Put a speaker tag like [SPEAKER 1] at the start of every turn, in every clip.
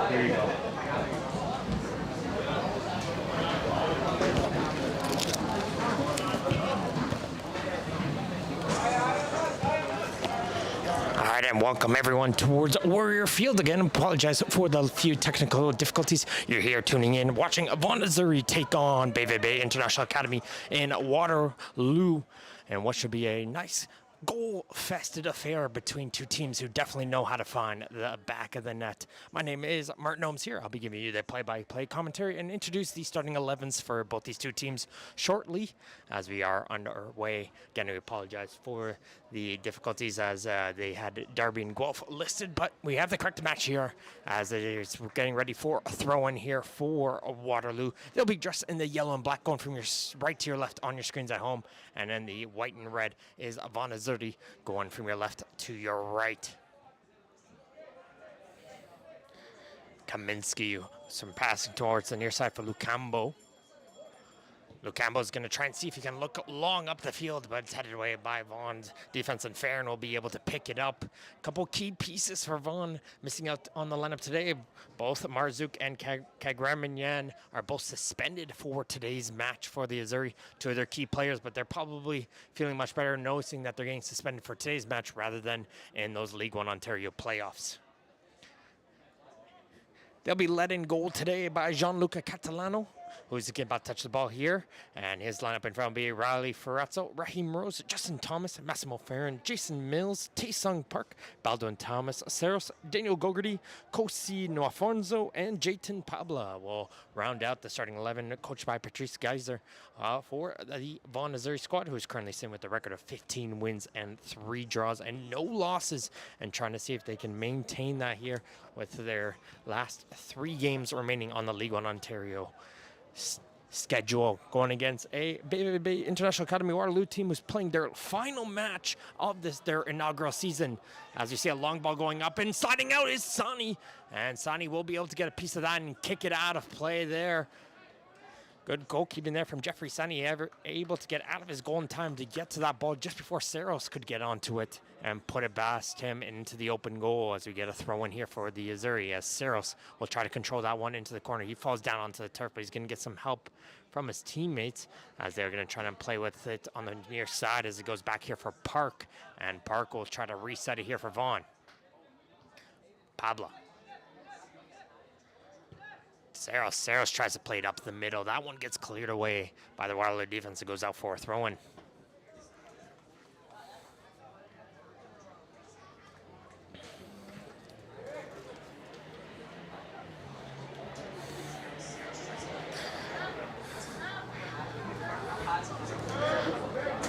[SPEAKER 1] Here you go.
[SPEAKER 2] All right, and welcome everyone towards Warrior Field again. Apologize for the few technical difficulties. You're here tuning in, watching Vaughan Azzurri take on BVB International Academy in Waterloo, and what should be a nice goal-fested affair between two teams who definitely know how to find the back of the net. My name is Martin Ohms here. I'll be giving you the play-by-play commentary and introduce the starting 11s for both these two teams shortly as we are underway. Again, we apologize for the difficulties as they had Derby and Guelph listed, but we have the correct match here as it is getting ready for a throw-in here for Waterloo. They'll be dressed in the yellow and black going from your right to your left on your screens at home, and then the white and red is Vaughan Azzurri going from your left to your right. Kaminsky, some passing towards the near side for Lucambo. Lucambo is going to try and see if he can look long up the field, but it's headed away by Vaughan's defense, and Farron will be able to pick it up. A couple key pieces for Vaughan missing out on the lineup today. Both Marzouk and Kagramanyan are both suspended for today's match for the Azzurri, two of their key players, but they're probably feeling much better noticing that they're getting suspended for today's match rather than in those League One Ontario playoffs. They'll be led in goal today by Gianluca Catalano, who's about to touch the ball here. And his lineup in front will be Riley Ferrazzo, Raheem Rose, Justin Thomas, Massimo Farron, Jason Mills, Taesung Park, Baldwin Thomas, Saros, Daniel Gogarty, Kosi Nwafonso, and Jayton Pabla will round out the starting 11, coached by Patrice Geiser for the Vaughan Azzurri squad, who's currently sitting with a record of 15 wins and 3 draws and no losses, and trying to see if they can maintain that here with their last 3 games remaining on the League One Ontario schedule, going against a BVB International Academy Waterloo team who's playing their final match of their inaugural season. As you see, a long ball going up and sliding out is Sani, and Sani will be able to get a piece of that and kick it out of play there. Good goalkeeping there from Jeffrey Sani, able to get out of his goal in time to get to that ball just before Saros could get onto it and put it past him into the open goal as we get a throw in here for the Azzurri, as Saros will try to control that one into the corner. He falls down onto the turf, but he's going to get some help from his teammates as they're going to try and play with it on the near side as it goes back here for Park, and Park will try to reset it here for Vaughan. Pablo. Saros tries to play it up the middle. That one gets cleared away by the Waterloo defense. It goes out for a throw-in.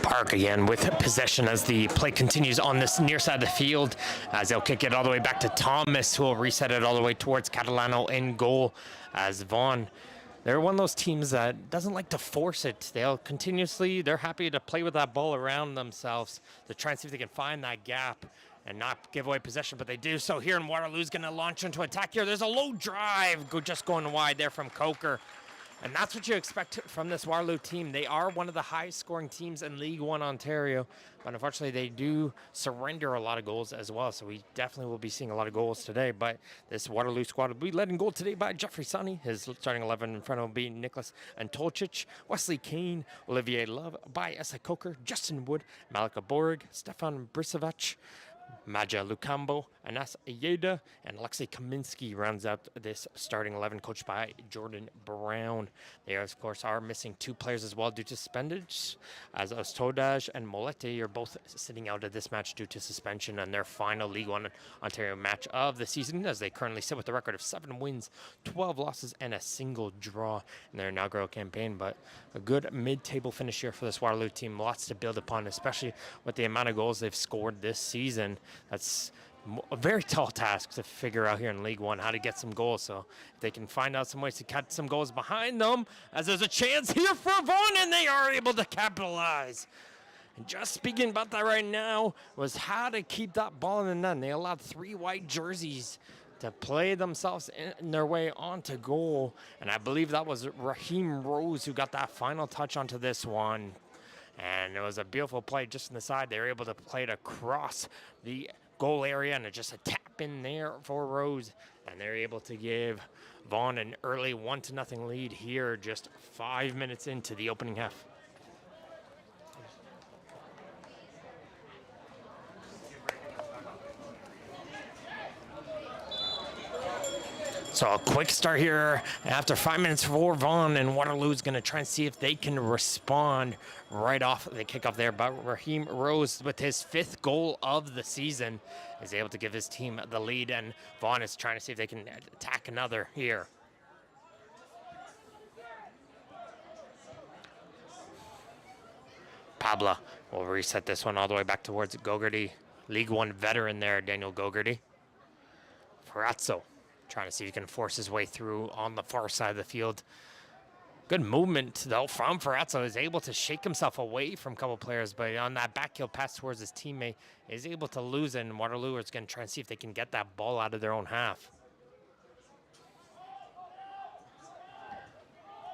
[SPEAKER 2] Park again with possession as the play continues on this near side of the field, as they'll kick it all the way back to Thomas, who will reset it all the way towards Catalano in goal. As Vaughan, they're one of those teams that doesn't like to force it. They're happy to play with that ball around themselves to try and see if they can find that gap and not give away possession, but they do so here, and Waterloo's going to launch into attack here. There's a low drive just going wide there from Coker. And that's what you expect from this Waterloo team. They are one of the highest scoring teams in League One Ontario, but unfortunately they do surrender a lot of goals as well. So we definitely will be seeing a lot of goals today. But this Waterloo squad will be led in goal today by Jeffrey Sani. His starting 11 in front will be Nicholas Antolcic, Wesley Kane, Olivier Love, by Essa Coker, Justin Wood, Malika Borg, Stefan Brisovac, Maja Lucambo, Anas Ayeda, and Alexei Kaminsky rounds out this starting 11, coached by Jordan Brown. They, of course, are missing 2 players as well due to suspensions, as Ostodaj and Molete are both sitting out of this match due to suspension and their final League One Ontario match of the season, as they currently sit with a record of 7 wins, 12 losses, and a single draw in their inaugural campaign. But a good mid-table finish here for this Waterloo team. Lots to build upon, especially with the amount of goals they've scored this season. That's a very tall task to figure out here in League One, how to get some goals. So if they can find out some ways to cut some goals behind them, as there's a chance here for Vaughan, and they are able to capitalize. And just speaking about that right now was how to keep that ball in the net. They allowed 3 white jerseys to play themselves in their way onto goal. And I believe that was Raheem Rose who got that final touch onto this one. And it was a beautiful play just on the side. They were able to play it across the goal area, and it just a tap tap in there for Rose, and they're able to give Vaughan an early 1-0 lead here, just 5 minutes into the opening half. So a quick start here after 5 minutes for Vaughan, and Waterloo's going to try and see if they can respond right off the kickoff there. But Raheem Rose, with his 5th goal of the season, is able to give his team the lead, and Vaughan is trying to see if they can attack another here. Pablo will reset this one all the way back towards Gogarty. League One veteran there, Daniel Gogarty. Ferrazzo trying to see if he can force his way through on the far side of the field. Good movement, though, from Ferrazzo. Is able to shake himself away from a couple players, but on that backheel pass towards his teammate, is able to lose it, and Waterloo is going to try and see if they can get that ball out of their own half.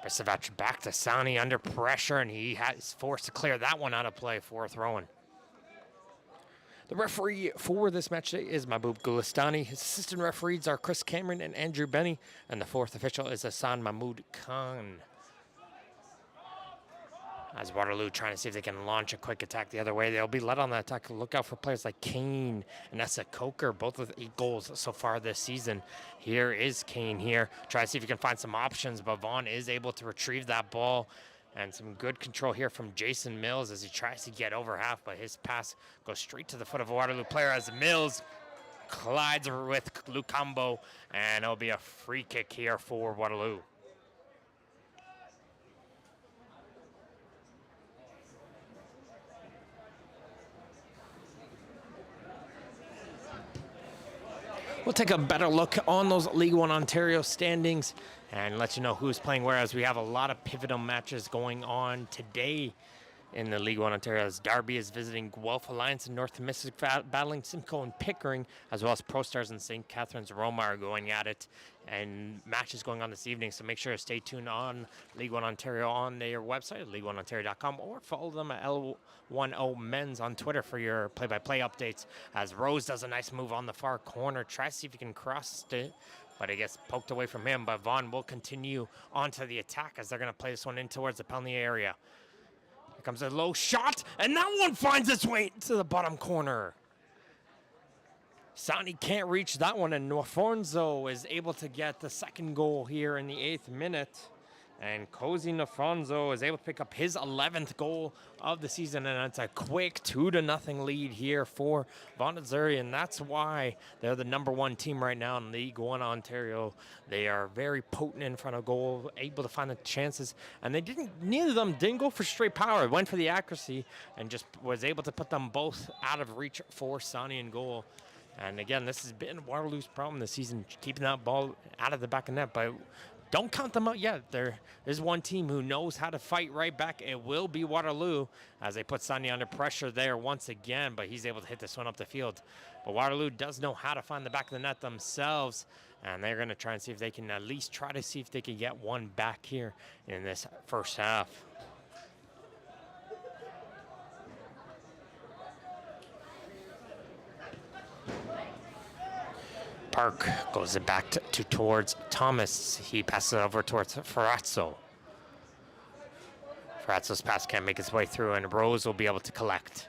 [SPEAKER 2] Brisevac back to Sani under pressure, and he is forced to clear that one out of play for a throw-in. The referee for this match today is Mahmoud Gulistani. His assistant referees are Chris Cameron and Andrew Benny, and the 4th official is Hassan Mahmoud Khan. As Waterloo trying to see if they can launch a quick attack the other way, they'll be led on that attack. Look out for players like Kane and Essa Coker, both with 8 goals so far this season. Here is Kane here. Try to see if he can find some options, but Vaughan is able to retrieve that ball. And some good control here from Jason Mills as he tries to get over half, but his pass goes straight to the foot of a Waterloo player as Mills collides with Lucambo, and it'll be a free kick here for Waterloo. We'll take a better look on those League One Ontario standings and let you know who's playing where, as we have a lot of pivotal matches going on today in the League One Ontario, as Derby is visiting Guelph Alliance in North Mystic, battling Simcoe and Pickering, as well as Pro Stars and St. Catharines Roma are going at it, and matches going on this evening. So make sure to stay tuned on League One Ontario on their website, league1ontario.com, or follow them at L1O Men's on Twitter for your play-by-play updates. As Rose does a nice move on the far corner, try to see if he can cross it, but it gets poked away from him. But Vaughan will continue onto the attack as they're going to play this one in towards the penalty area. Here comes a low shot, and that one finds its way to the bottom corner. Sani can't reach that one, and Nofonzo is able to get the second goal here in the 8th minute. And Cozy Nofonzo is able to pick up his 11th goal of the season, and it's a quick 2-0 lead here for Vaughan Azzurri, and that's why they're the #1 team right now in League One Ontario. They are very potent in front of goal, able to find the chances, and neither of them didn't go for straight power. Went for the accuracy and just was able to put them both out of reach for Sani in goal. And again, this has been Waterloo's problem this season, keeping that ball out of the back of net, but don't count them out yet. There is one team who knows how to fight right back. It will be Waterloo, as they put Sani under pressure there once again, but he's able to hit this one up the field. But Waterloo does know how to find the back of the net themselves, and they're going to try and see if they can at least try to see if they can get one back here in this first half. Park goes it back towards Thomas. He passes it over towards Ferrazzo. Ferrazzo's pass can't make its way through, and Rose will be able to collect.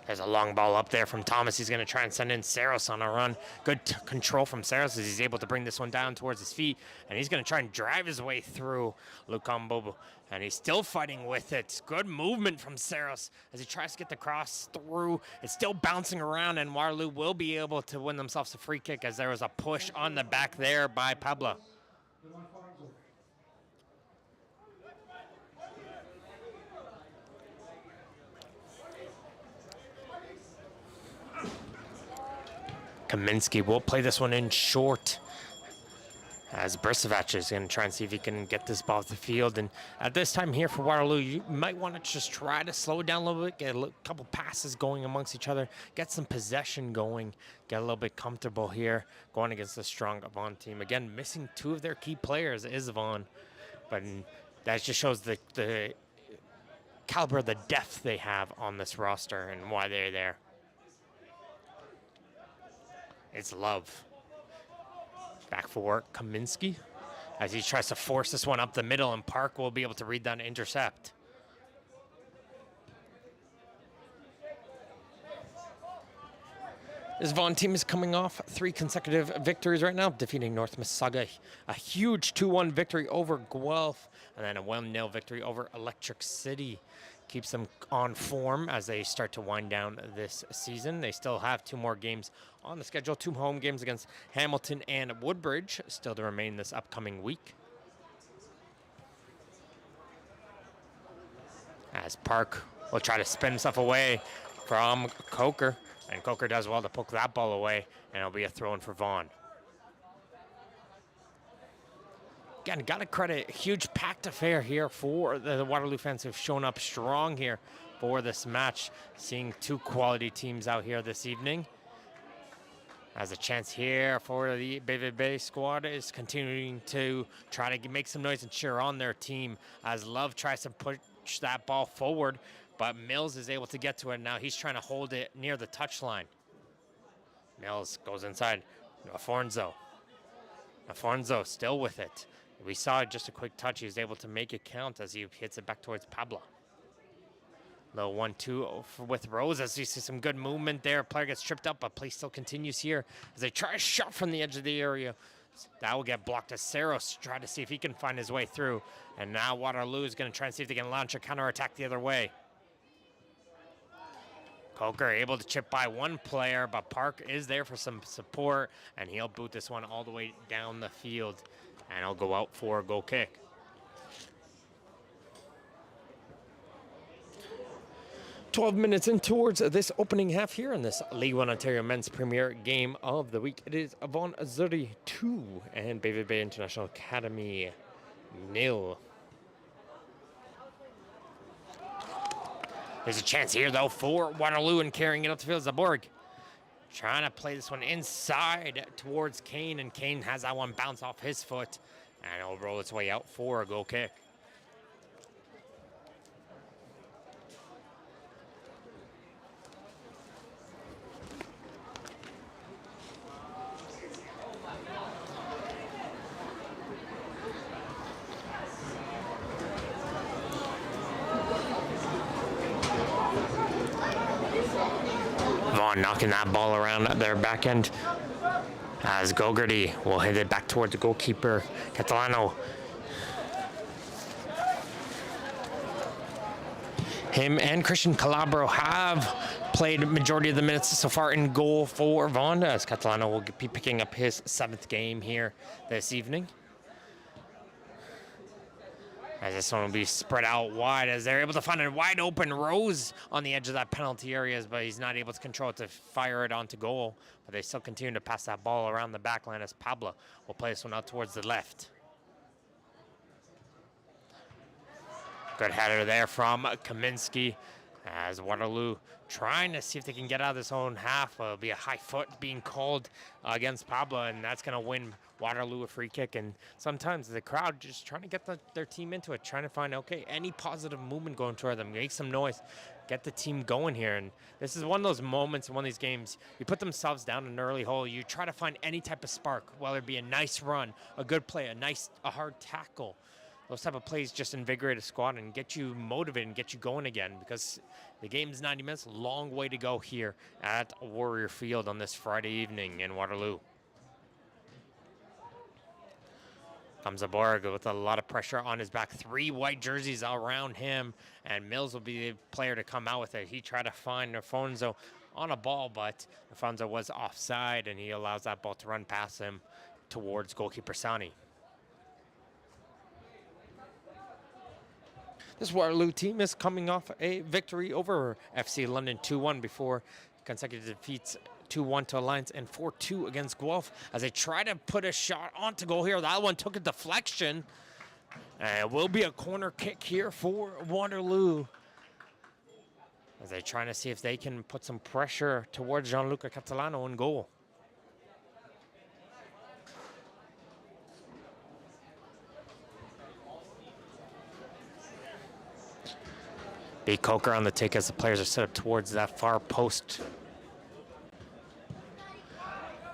[SPEAKER 2] There's a long ball up there from Thomas. He's going to try and send in Saros on a run. Good control from Saros as he's able to bring this one down towards his feet. And he's going to try and drive his way through Lucambo. And he's still fighting with it. Good movement from Saros as he tries to get the cross through. It's still bouncing around, and Waterloo will be able to win themselves a free kick as there was a push on the back there by Pablo. Kaminsky will play this one in short as Brisevac is going to try and see if he can get this ball off the field. And at this time here for Waterloo, you might want to just try to slow it down a little bit, get a couple passes going amongst each other, get some possession going, get a little bit comfortable here going against the strong Vaughan team. Again, missing 2 of their key players is Vaughan, but that just shows the caliber, the depth they have on this roster and why they're there. It's Love. Back for Kaminsky as he tries to force this one up the middle, and Park will be able to read that and intercept. This Vaughan team is coming off 3 consecutive victories right now, defeating North Mississauga, a huge 2-1 victory over Guelph, and then a 1-0 victory over Electric City. Keeps them on form as they start to wind down this season. They still have 2 more games on the schedule, 2 home games against Hamilton and Woodbridge, still to remain this upcoming week. As Park will try to spin himself away from Coker. And Coker does well to poke that ball away, and it'll be a throw-in for Vaughan. Again, got to credit a huge packed affair here for the Waterloo fans who've shown up strong here for this match. Seeing 2 quality teams out here this evening. As a chance here for the BVB squad is continuing to try to make some noise and cheer on their team as Love tries to push that ball forward. But Mills is able to get to it. Now he's trying to hold it near the touchline. Mills goes inside. Afonso still with it. We saw just a quick touch. He was able to make it count as he hits it back towards Pablo. Low 1-2 with Rose as you see some good movement there. Player gets tripped up, but play still continues here as they try a shot from the edge of the area. That will get blocked as Saros try to see if he can find his way through. And now Waterloo is going to try and see if they can launch a counterattack the other way. Coker able to chip by 1 player, but Park is there for some support, and he'll boot this one all the way down the field, and he'll go out for a goal kick. "12 minutes in towards this opening half here in this League One Ontario Men's Premier game of the week. It is Vaughan Azzurri 2 and BVB International Academy 0. There's a chance here, though, for Waterloo and carrying it up the field. Zaborg trying to play this one inside towards Kane, and Kane has that one bounce off his foot, and it'll roll its way out for a goal kick. Vaughan knocking that ball around their back end as Gogarty will hit it back towards the goalkeeper, Catalano. Him and Christian Calabro have played majority of the minutes so far in goal for Vaughan, as Catalano will be picking up his 7th game here this evening. As this one will be spread out wide as they're able to find a wide open Rose on the edge of that penalty areas, but he's not able to control it to fire it onto goal. But they still continue to pass that ball around the back line as Pablo will play this one out towards the left. Good header there from Kaminsky as Waterloo trying to see if they can get out of this own half. It'll be a high foot being called against Pablo, and that's going to win Waterloo a free kick. And sometimes the crowd just trying to get their team into it, trying to find, okay, any positive movement going toward them, make some noise, get the team going here. And this is one of those moments in one of these games, you put themselves down in an early hole, you try to find any type of spark, whether it be a nice run, a good play, a hard tackle. Those type of plays just invigorate a squad and get you motivated and get you going again, because the game's 90 minutes, long way to go here at Warrior Field on this Friday evening in Waterloo. Comes Zaborg with a lot of pressure on his back. 3 white jerseys around him, and Mills will be the player to come out with it. He tried to find Afonso on a ball, but Afonso was offside, and he allows that ball to run past him towards goalkeeper Sani. This Waterloo team is coming off a victory over FC London 2-1 before consecutive defeats, 2-1 to Alliance and 4-2 against Guelph as they try to put a shot onto goal here. That one took a deflection. It will be a corner kick here for Waterloo as they're trying to see if they can put some pressure towards Gianluca Catalano in goal. Big Coker on the take as the players are set up towards that far post.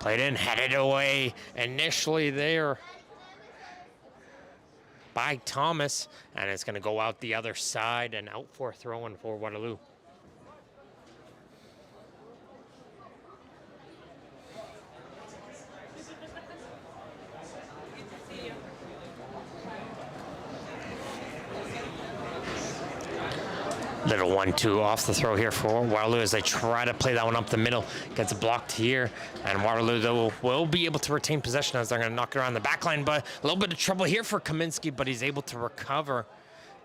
[SPEAKER 2] Played in, headed away initially there by Thomas, and it's going to go out the other side and out for a throw-in for Waterloo. Little 1-2 off the throw here for Waterloo as they try to play that one up the middle. Gets blocked here, and Waterloo, though, will be able to retain possession as they're going to knock it around the back line, but a little bit of trouble here for Kaminsky, but he's able to recover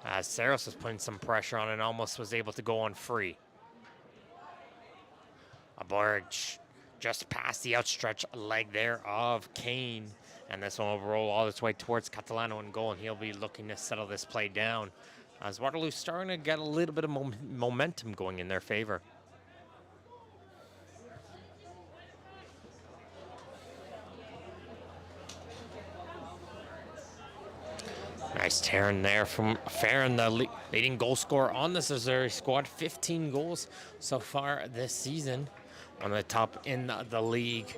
[SPEAKER 2] as Saros was putting some pressure on and almost was able to go on free. A barge just past the outstretched leg there of Kane, and this one will roll all its way towards Catalano in goal, and he'll be looking to settle this play down as Waterloo's starting to get a little bit of momentum going in their favor. Nice turn there from Farron, the leading goal scorer on the Azzurri squad. 15 goals so far this season, on the top in the league.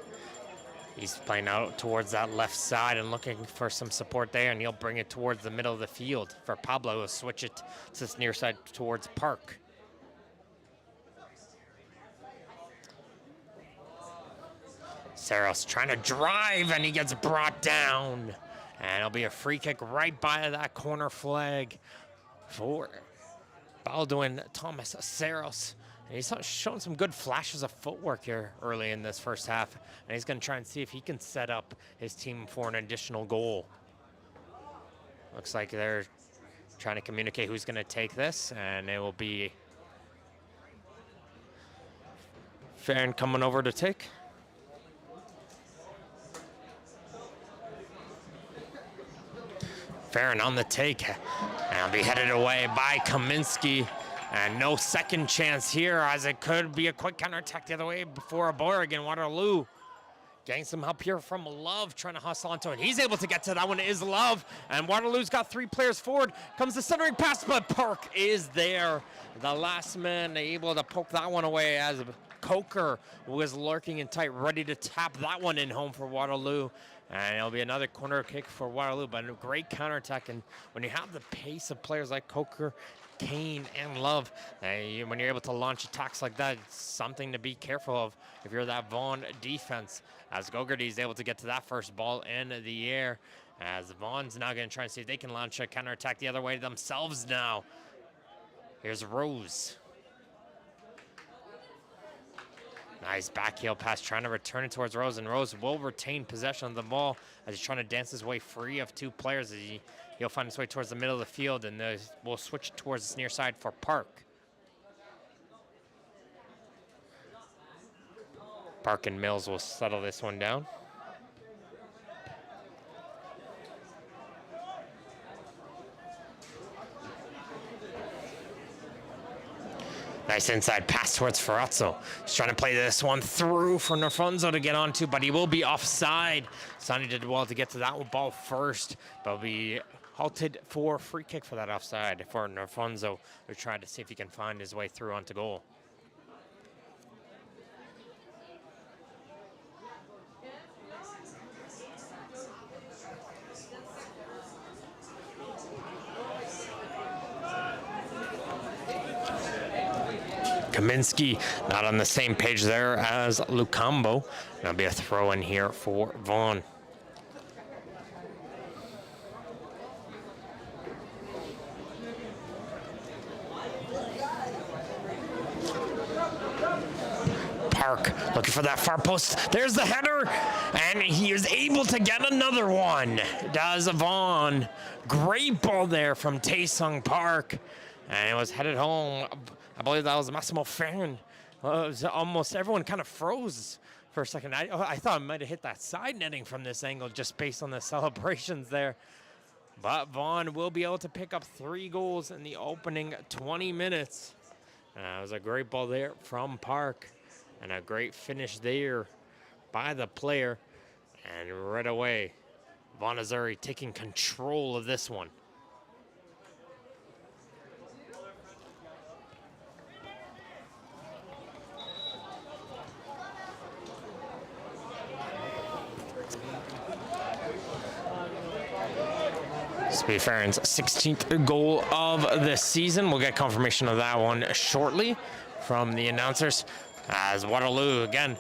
[SPEAKER 2] He's playing out towards that left side and looking for some support there, and he'll bring it towards the middle of the field for Pablo. He'll switch it to this near side towards Park. Saros trying to drive, and he gets brought down. And it'll be a free kick right by that corner flag for Baldwin Thomas Saros. And he's shown some good flashes of footwork here early in this first half. And he's going to try and see if he can set up his team for an additional goal. Looks like they're trying to communicate who's going to take this. And it will be Farron coming over to take. Farron on the take, and will be headed away by Kaminsky. And no second chance here, as it could be a quick counterattack the other way before a boy again. Waterloo getting some help here from Love, trying to hustle onto it. He's able to get to that one, is Love. And Waterloo's got 3 players forward. Comes the centering pass, but Park is there. The last man able to poke that one away as Coker was lurking in tight, ready to tap that one in home for Waterloo. And it'll be another corner kick for Waterloo, but a great counterattack. And when you have the pace of players like Coker, Kane, and Love, when you're able to launch attacks like that, it's something to be careful of if you're that Vaughan defense. As Gogarty is able to get to that first ball in the air, as Vaughan's now going to try and see if they can launch a counterattack the other way themselves now. Here's Rose. Nice backheel pass, trying to return it towards Rose, and Rose will retain possession of the ball as he's trying to dance his way free of 2 players. As he'll find his way towards the middle of the field, and we'll switch towards this near side for Park. Park and Mills will settle this one down. Nice inside pass towards Ferrazzo. He's trying to play this one through for Nerfonso to get onto, but he will be offside. Sonny did well to get to that ball first, but will be halted for free kick for that offside for Nerfonso, who tried to see if he can find his way through onto goal. Kaminsky not on the same page there as Lucambo. That'll be a throw in here for Vaughan. Park looking for that far post. There's the header, and he is able to get another one. Does Vaughan. Great ball there from Taesung Park, and it was headed home. I believe that was Massimo Farron. Well, it was almost everyone kind of froze for a second. I thought it might have hit that side netting from this angle just based on the celebrations there. But Vaughan will be able to pick up 3 goals in the opening 20 minutes. It was a great ball there from Park and a great finish there by the player. And right away, Vaughan Azzurri taking control of this one. This will be Farron's 16th goal of the season. We'll get confirmation of that one shortly from the announcers. As Waterloo, again,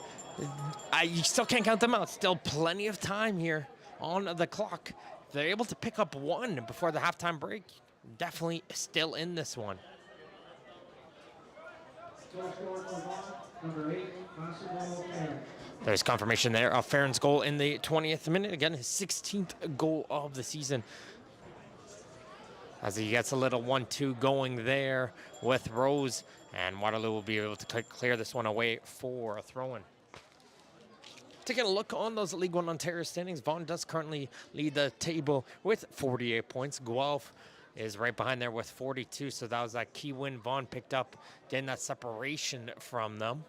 [SPEAKER 2] you still can't count them out. Still plenty of time here on the clock. If they're able to pick up one before the halftime break, definitely still in this one. There's confirmation there of Farron's goal in the 20th minute. Again, his 16th goal of the season. As he gets a little 1-2 going there with Rose. And Waterloo will be able to clear this one away for a throw-in. Taking a look on those League One Ontario standings, Vaughan does currently lead the table with 48 points. Guelph is right behind there with 42, so that was that key win Vaughan picked up, getting that separation from them.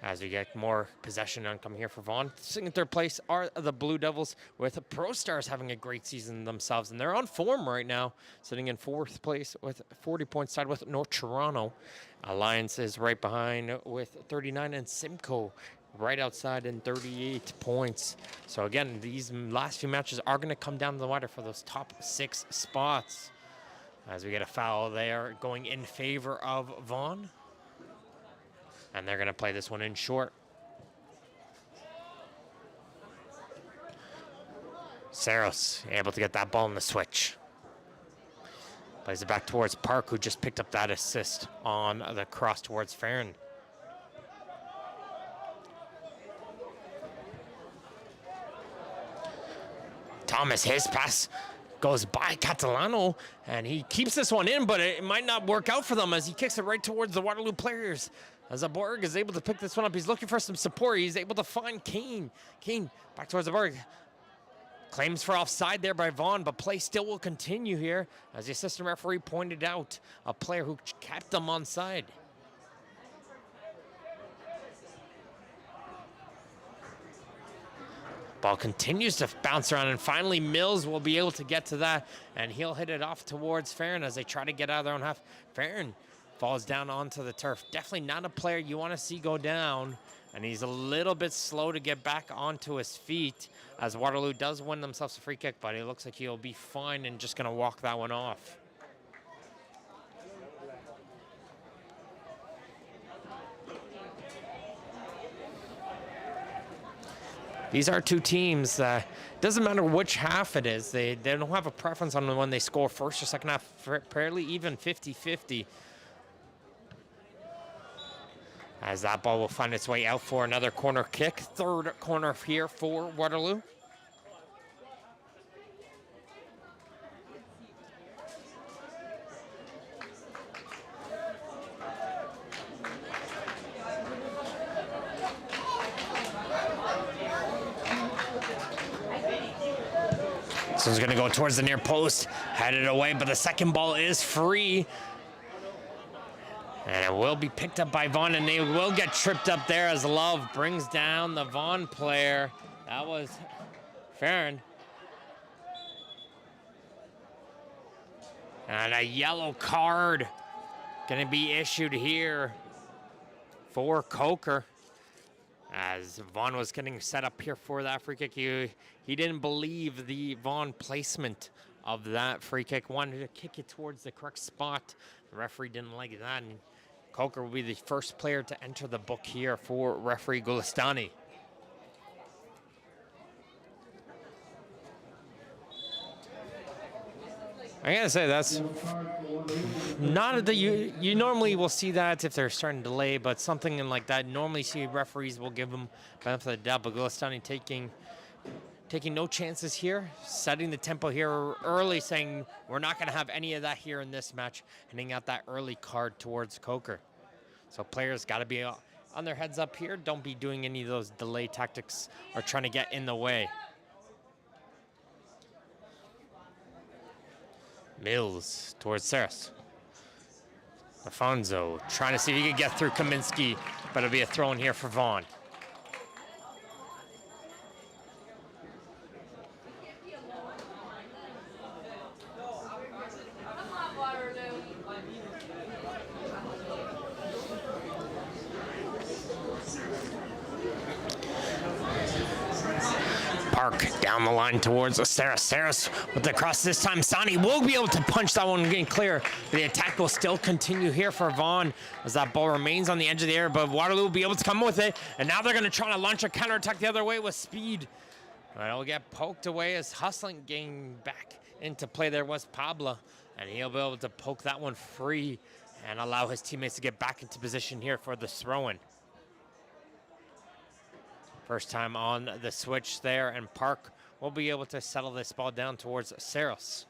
[SPEAKER 2] As we get more possession income here for Vaughan. Sitting in third place are the Blue Devils, with Pro Stars having a great season themselves, and they're on form right now, sitting in fourth place with 40 points, tied with North Toronto. Alliance is right behind with 39, and Simcoe right outside in 38 points. So again, these last few matches are going to come down to the wire for those top 6 spots. As we get a foul there going in favor of Vaughan. And they're going to play this one in short. Saros able to get that ball in the switch. Plays it back towards Park, who just picked up that assist on the cross towards Farron. Thomas, his pass goes by Catalano, and he keeps this one in, but it might not work out for them as he kicks it right towards the Waterloo players. As Aborg is able to pick this one up, he's looking for some support. He's able to find Kane. Kane back towards Aborg. Claims for offside there by Vaughan, but play still will continue here. As the assistant referee pointed out, a player who kept them onside. Ball continues to bounce around, and finally Mills will be able to get to that, and he'll hit it off towards Farron as they try to get out of their own half. Farron falls down onto the turf. Definitely not a player you want to see go down, and he's a little bit slow to get back onto his feet as Waterloo does win themselves a free kick, but it looks like he'll be fine and just going to walk that one off. These are two teams that doesn't matter which half it is. They don't have a preference on when they score first or second half. Fairly even 50-50. As that ball will find its way out for another corner kick. Third corner here for Waterloo. This one's going to go towards the near post, headed away, but the second ball is free. And it will be picked up by Vaughan, and they will get tripped up there as Love brings down the Vaughan player. That was Farron. And a yellow card going to be issued here for Coker. As Vaughan was getting set up here for that free kick, he didn't believe the Vaughan placement of that free kick. Wanted to kick it towards the correct spot. The referee didn't like that, and Coker will be the first player to enter the book here for referee Gulistani. I gotta say, that's not that you normally will see that if they're starting to delay, but something like that, normally see referees will give them benefit of the doubt, but Gulistani taking no chances here, setting the tempo here early, saying we're not going to have any of that here in this match, handing out that early card towards Coker. So players got to be on their heads up here. Don't be doing any of those delay tactics or trying to get in the way. Mills towards Saris. Alfonso trying to see if he can get through Kaminsky, but it'll be a throw in here for Vaughan. Park down the line towards Saris. Saris with the cross this time. Sani will be able to punch that one getting clear. The attack will still continue here for Vaughan as that ball remains on the edge of the air, but Waterloo will be able to come with it. And now they're going to try to launch a counterattack the other way with speed. But it'll get poked away as hustling getting back into play there was Pablo. And he'll be able to poke that one free and allow his teammates to get back into position here for the throw-in. First time on the switch there, and Park will be able to settle this ball down towards Saros.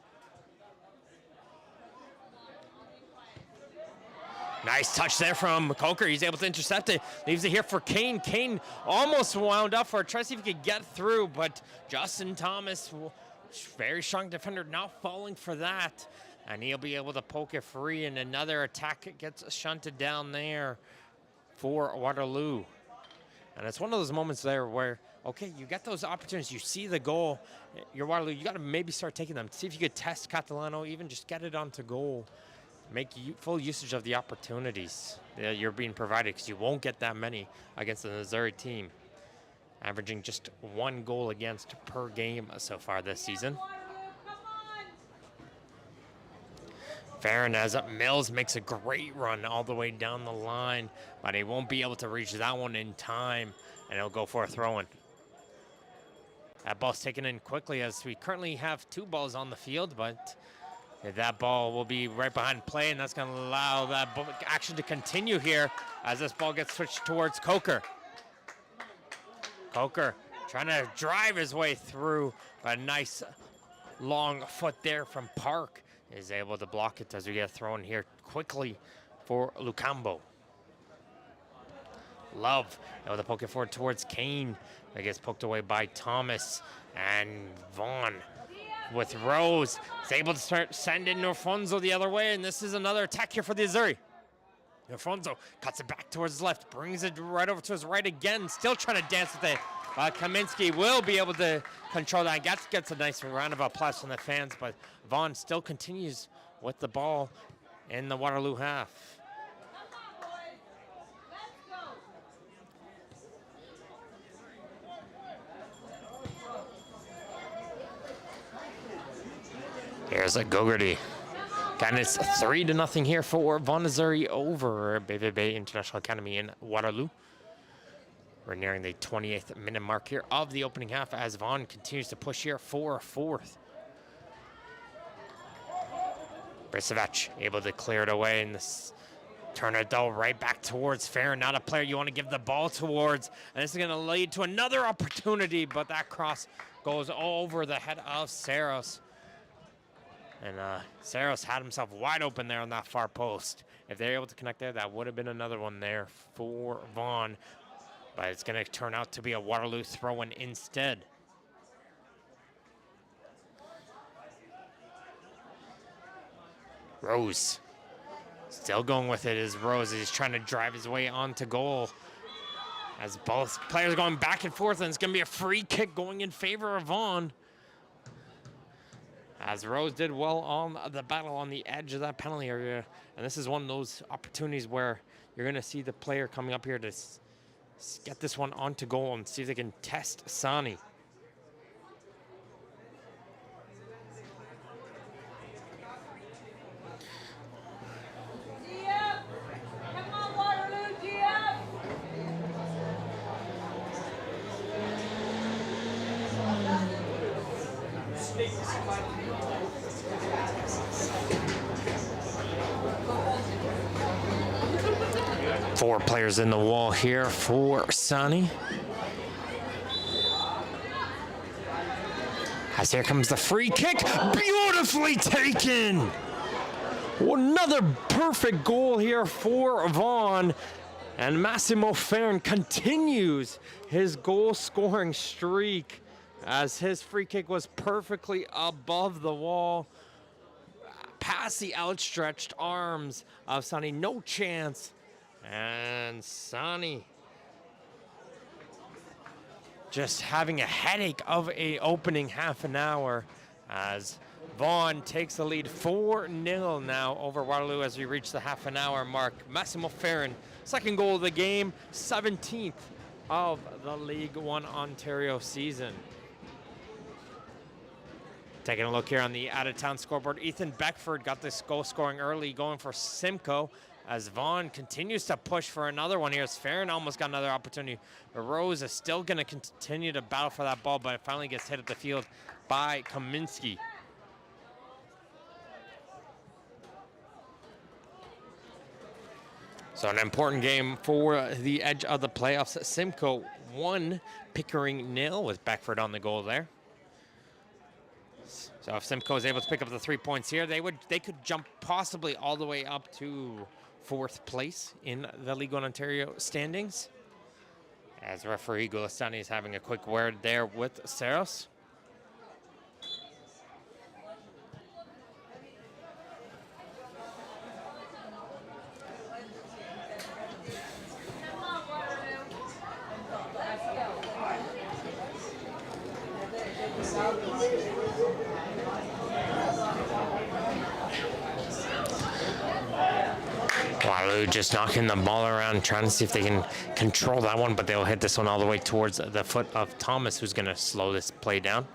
[SPEAKER 2] Nice touch there from Coker. He's able to intercept it. Leaves it here for Kane. Kane almost wound up for it. Tries to see if he could get through, but Justin Thomas, very strong defender, not falling for that. And he'll be able to poke it free, and another attack gets shunted down there for Waterloo. And it's one of those moments there where, okay, you get those opportunities, you see the goal, you're Waterloo, you got to maybe start taking them. See if you could test Catalano, even just get it onto goal. Make full usage of the opportunities that you're being provided, because you won't get that many against the Azzurri team. Averaging just 1 goal against per game so far this season. Farron as Mills makes a great run all the way down the line, but he won't be able to reach that one in time, and he'll go for a throw-in. That ball's taken in quickly as we currently have 2 balls on the field, but that ball will be right behind play, and that's going to allow that action to continue here as this ball gets switched towards Coker. Coker trying to drive his way through, but a nice long foot there from Park is able to block it as we get thrown here quickly for Lucambo. Love able to poke it forward towards Kane. That gets poked away by Thomas, and Vaughan with Rose is able to start sending Norfonso the other way, and this is another attack here for the Azzurri. Norfonso cuts it back towards his left, brings it right over to his right again, still trying to dance with it. Kaminsky will be able to control that. Gets a nice round of applause from the fans, but Vaughan still continues with the ball in the Waterloo half. Here's a Gogarty. And it's 3-0 here for Vaughan Azzurri over BVB International Academy in Waterloo. We're nearing the 28th minute mark here of the opening half as Vaughan continues to push here for a 4th. Brisevac able to clear it away, and this turn it though right back towards Farron. Not a player you want to give the ball towards, and this is going to lead to another opportunity, but that cross goes over the head of Saros. And Saros had himself wide open there on that far post. If they're able to connect there, that would have been another one there for Vaughan. But it's going to turn out to be a Waterloo throw-in instead. Rose. Still going with it is Rose. He's trying to drive his way onto goal. As both players are going back and forth, and it's going to be a free kick going in favor of Vaughan. As Rose did well on the battle on the edge of that penalty area. And this is one of those opportunities where you're going to see the player coming up here to get this one onto goal and see if they can test Sani.
[SPEAKER 1] Come on, Waterloo, GF!
[SPEAKER 2] 4 players in the wall here for Sani. As here comes the free kick, beautifully taken. Another perfect goal here for Vaughan. And Massimo Farron continues his goal-scoring streak as his free kick was perfectly above the wall, past the outstretched arms of Sani. No chance. And Sani just having a headache of a opening half an hour as Vaughan takes the lead 4-0 now over Waterloo as we reach the half an hour mark. Massimo Farron, second goal of the game, 17th of the League One Ontario season. Taking a look here on the out-of-town scoreboard, Ethan Beckford got this goal scoring early, going for Simcoe, as Vaughan continues to push for another one here. As Farron almost got another opportunity, but Rose is still going to continue to battle for that ball, but it finally gets hit at the field by Kaminsky. So an important game for the edge of the playoffs. Simcoe 1, Pickering 0, with Beckford on the goal there. So if Simcoe is able to pick up the 3 points here, they could jump possibly all the way up to 4th place in the League One Ontario standings. As referee Gulistani is having a quick word there with Saros. Waterloo just knocking the ball around, trying to see if they can control that one, but they'll hit this one all the way towards the foot of Thomas, who's going to slow this play down.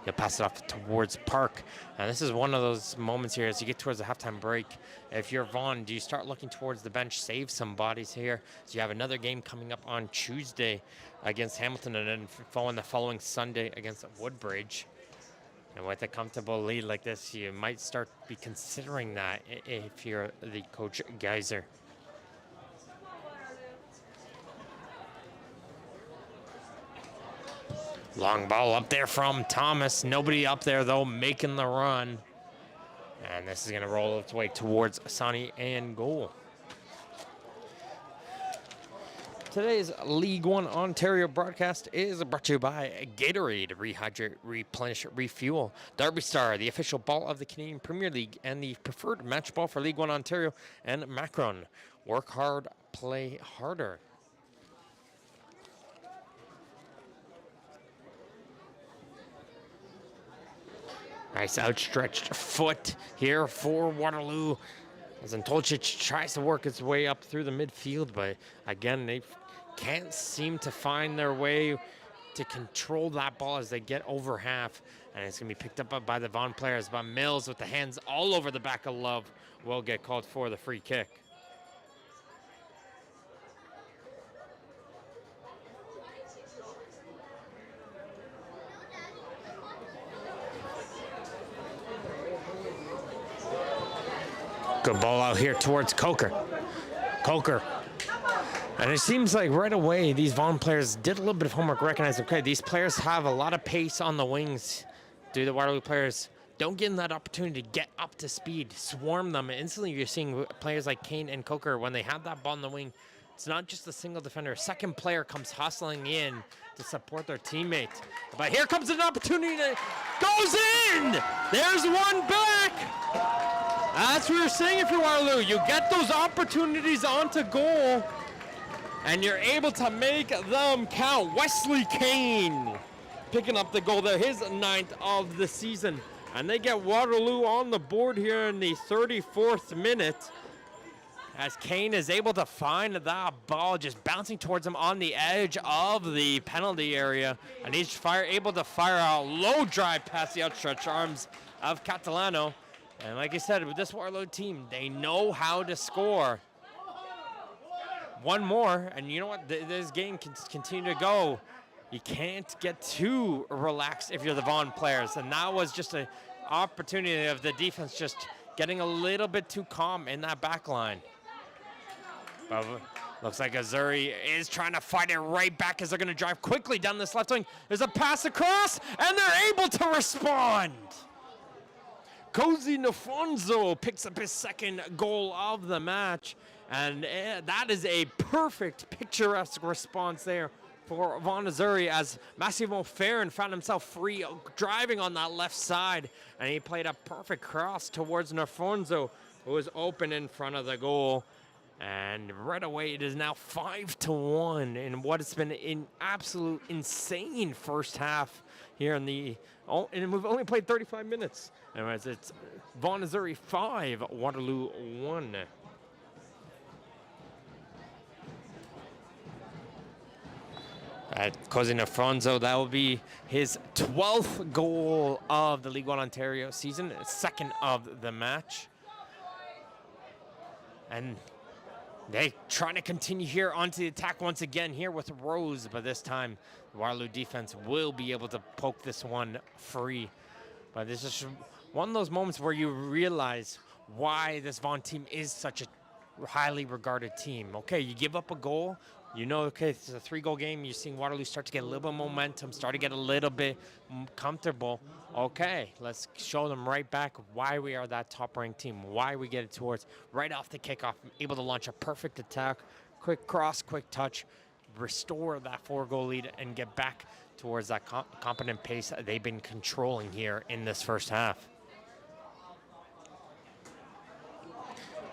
[SPEAKER 2] He'll pass it off towards Park. And this is one of those moments here as you get towards the halftime break. If you're Vaughan, do you start looking towards the bench, save some bodies here? So you have another game coming up on Tuesday against Hamilton, and then the following Sunday against Woodbridge. And with a comfortable lead like this, you might start be considering that if you're the coach Geyser. Long ball up there from Thomas. Nobody up there, though, making the run. And this is going to roll its way towards Asani and goal. Today's League One Ontario broadcast is brought to you by Gatorade. Rehydrate, replenish, refuel. Derby Star, the official ball of the Canadian Premier League and the preferred match ball for League One Ontario. And Macron, work hard, play harder. Nice outstretched foot here for Waterloo. As Antolcic tries to work his way up through the midfield, but again, they can't seem to find their way to control that ball as they get over half. And it's going to be picked up by the Vaughan players, but Mills with the hands all over the back of Love will get called for the free kick. Good ball out here towards Coker. And it seems like right away these Vaughan players did a little bit of homework, recognizing, okay, these players have a lot of pace on the wings. Do the Waterloo players don't give them that opportunity to get up to speed, swarm them. And instantly you're seeing players like Kane and Coker, when they have that ball on the wing, it's not just a single defender. A second player comes hustling in to support their teammate. But here comes an opportunity that goes in! There's one back! That's what you're saying if you're Waterloo. You get those opportunities onto goal, and you're able to make them count. Wesley Kane picking up the goal there, his 9th of the season. And they get Waterloo on the board here in the 34th minute, as Kane is able to find that ball just bouncing towards him on the edge of the penalty area. And he's able to fire a low drive past the outstretched arms of Catalano. And like I said, with this Waterloo team, they know how to score. One more, and you know what? This game can continue to go. You can't get too relaxed if you're the Vaughan players. And that was just an opportunity of the defense just getting a little bit too calm in that back line. But looks like Azzurri is trying to fight it right back as they're going to drive quickly down this left wing. There's a pass across, and they're able to respond. Cozy Nafonso picks up his 2nd goal of the match, and that is a perfect, picturesque response there for Vaughan Azzurri, as Massimo Farron found himself free driving on that left side, and he played a perfect cross towards Nafonso, who was open in front of the goal. And right away, it is now 5-1 in what has been an absolute insane first half here in the. And we've only played 35 minutes. Anyways, it's Vaughan Azzurri 5, Waterloo 1. Cousin Afonso, that will be his 12th goal of the League One Ontario season, second of the match. And they trying to continue here onto the attack once again here with Rose, but this time the Waterloo defense will be able to poke this one free. But this is one of those moments where you realize why this Vaughan team is such a highly regarded team. Okay, you give up a goal, you know, okay, it's a 3-goal game. You're seeing Waterloo start to get a little bit of momentum, start to get a little bit comfortable. Okay, let's show them right back why we are that top-ranked team, why we get it towards right off the kickoff, able to launch a perfect attack, quick cross, quick touch, restore that 4-goal lead, and get back towards that competent pace they've been controlling here in this first half.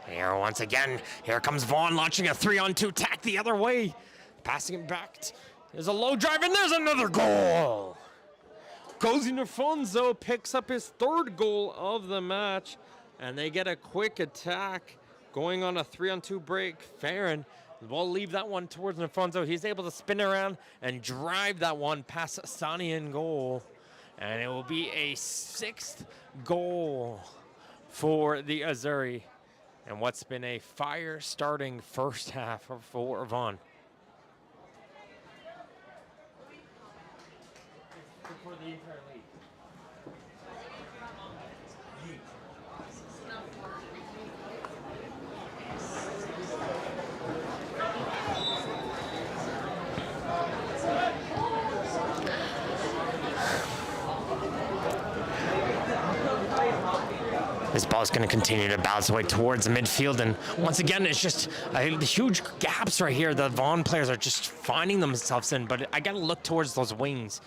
[SPEAKER 2] Here once again, here comes Vaughan launching a 3-on-2 attack the other way. Passing it back. There's a low drive and there's another goal. Cousin Afonso picks up his 3rd goal of the match, and they get a quick attack going on a 3-on-2 break. Farron will leave that one towards Afonso. He's able to spin around and drive that one past Sani in goal. And it will be a 6th goal for the Azzurri. And what's been a fire-starting first half for Vaughan. For the entire league. This ball is going to continue to bounce away towards the midfield, and once again, it's just the huge gaps right here. The Vaughan players are just finding themselves in, but I got to look towards those wings.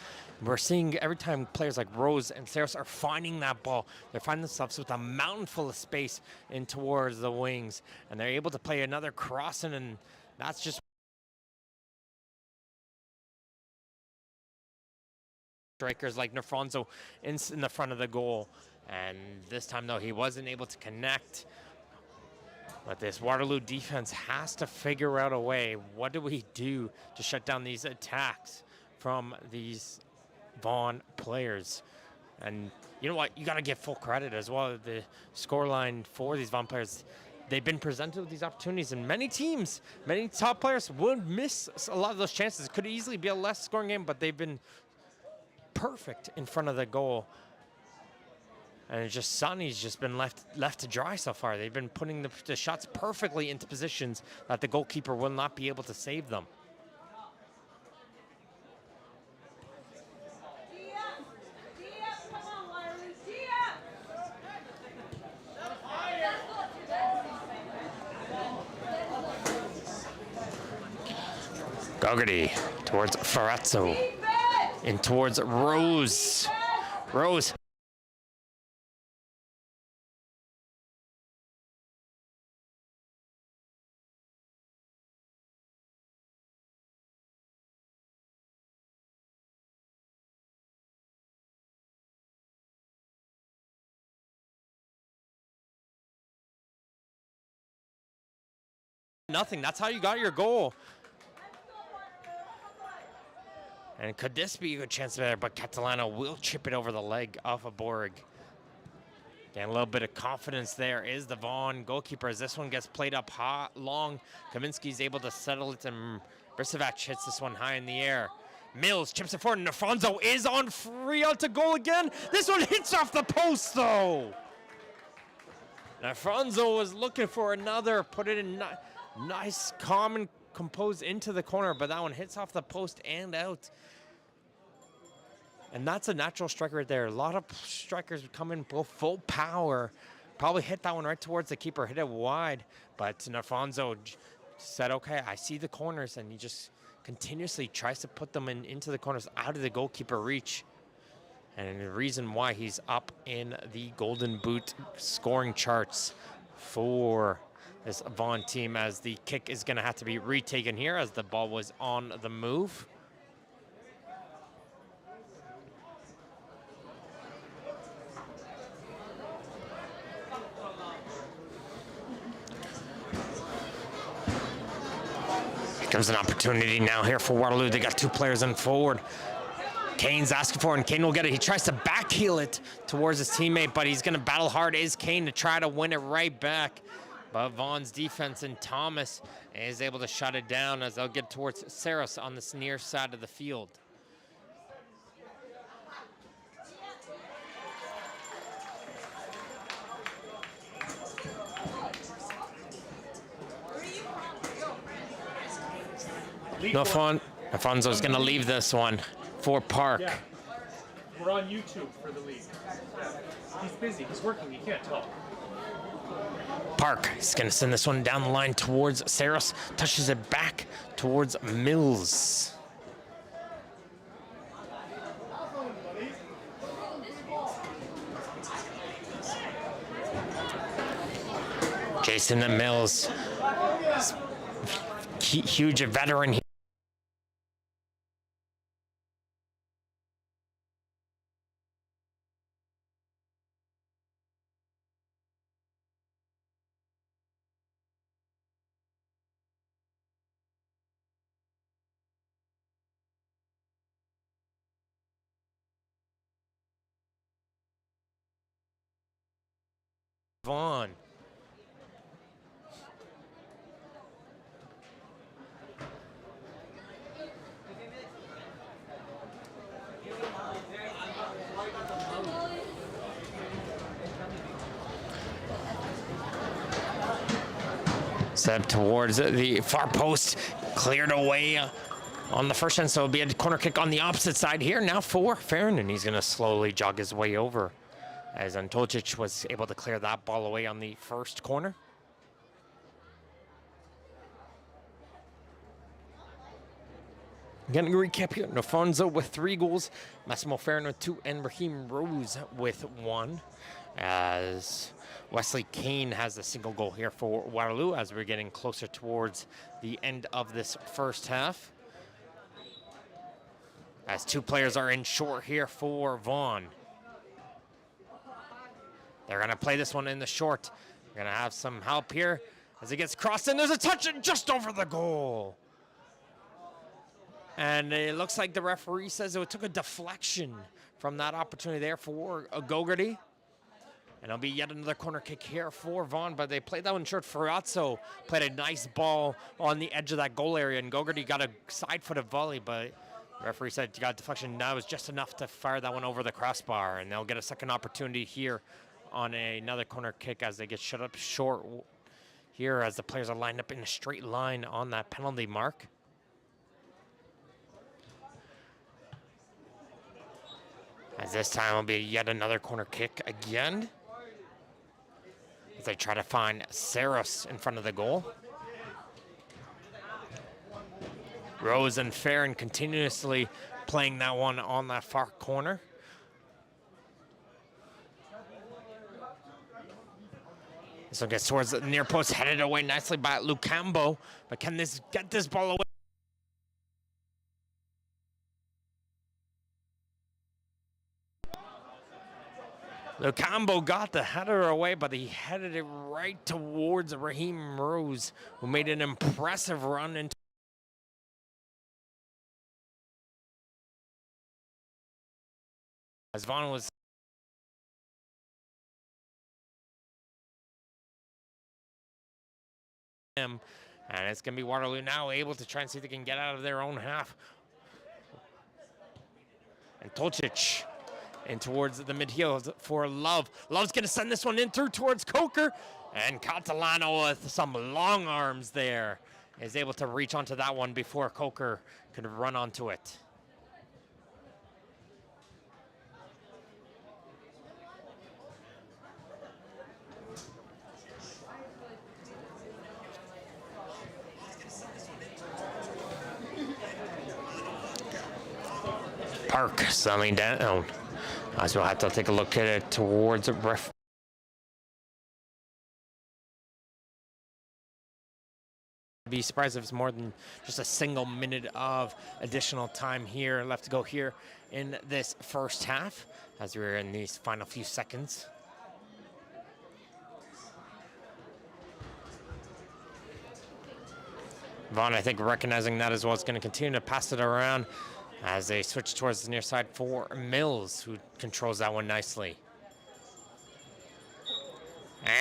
[SPEAKER 2] We're seeing every time players like Rose and Saros are finding that ball, they're finding themselves with a mountain full of space in towards the wings, and they're able to play another crossing, and that's just strikers like Nafonso in the front of the goal. And this time, though, he wasn't able to connect. But this Waterloo defense has to figure out a way. What do we do to shut down these attacks from these Vaughan players? And you know what? You got to give full credit as well. The scoreline for these Vaughan players, they've been presented with these opportunities. And many teams, many top players would miss a lot of those chances. It could easily be a less scoring game, but they've been perfect in front of the goal. And it's just Sonny's just been left to dry so far. They've been putting the shots perfectly into positions that the goalkeeper will not be able to save them. Gogarty towards Farazzo. In towards Rose. Rose. Nothing. That's how you got your goal. And could this be a good chance there? But Catalano will chip it over the leg of a Borg. Getting a little bit of confidence there is the Vaughan goalkeeper as this one gets played up high, long. Kaminski's able to settle it, and Brisevac hits this one high in the air. Mills chips it forward, and Afonso is on free out to goal again. This one hits off the post, though. And Afonso was looking for another, put it in nice, calm, and composed into the corner, but that one hits off the post and out. And that's a natural striker right there. A lot of strikers come in full power. Probably hit that one right towards the keeper, hit it wide. But Afonso said, okay, I see the corners, and he just continuously tries to put them into the corners out of the goalkeeper reach. And the reason why he's up in the Golden Boot scoring charts for this Vaughan team, as the kick is going to have to be retaken here as the ball was on the move. comes an opportunity now here for Waterloo. They got two players in forward. Kane's asking for it, and Kane will get it. He tries to backheel it towards his teammate, but he's going to battle hard, is Kane, to try to win it right back. But Vaughan's defense and Thomas is able to shut it down as they'll get towards Saros on this near side of the field. Afonso's going to leave this one for Park.
[SPEAKER 3] Yeah. We're on YouTube for the league. He's busy. He's working. He can't talk.
[SPEAKER 2] Park is going to send this one down the line towards Saros. Touches it back towards Mills. Jason and Mills. Huge veteran here. Vaughan. Set up towards the far post, cleared away on the first end, so it'll be a corner kick on the opposite side here. Now for Farron, and he's going to slowly jog his way over, as Antolcic was able to clear that ball away on the first corner. Again, to recap here, Nofonso with 3 goals, Massimo Farron with 2, and Raheem Rose with 1. As Wesley Kane has a single goal here for Waterloo as we're getting closer towards the end of this first half. As 2 players are in short here for Vaughan. They're going to play this one in the short. They're going to have some help here as it gets crossed in. There's a touch and just over the goal. And it looks like the referee says it took a deflection from that opportunity there for Gogarty. And it'll be yet another corner kick here for Vaughan, but they played that one short. Ferrazzo played a nice ball on the edge of that goal area, and Gogarty got a side-footed volley, but the referee said you got a deflection. That was just enough to fire that one over the crossbar, and they'll get a second opportunity here on another corner kick as they get shut up short here as the players are lined up in a straight line on that penalty mark. As this time will be yet another corner kick again, as they try to find Saros in front of the goal. Rose and Farron continuously playing that one on that far corner. This one gets towards the near post, headed away nicely by Lucambo, but can this get this ball away? Lucambo got the header away, but he headed it right towards Raheem Rose, who made an impressive run into as Vaughan was him, and it's going to be Waterloo now able to try and see if they can get out of their own half. And Tolcic in towards the midfield for Love. Love's going to send this one in through towards Coker, and Catalano with some long arms there is able to reach onto that one before Coker could run onto it. Park settling down. As we'll have to take a look at it towards ref. Be surprised if it's more than just a single minute of additional time here left to go here in this first half as we're in these final few seconds. Vaughan, I think, recognizing that as well, is going to continue to pass it around as they switch towards the near side for Mills, who controls that one nicely.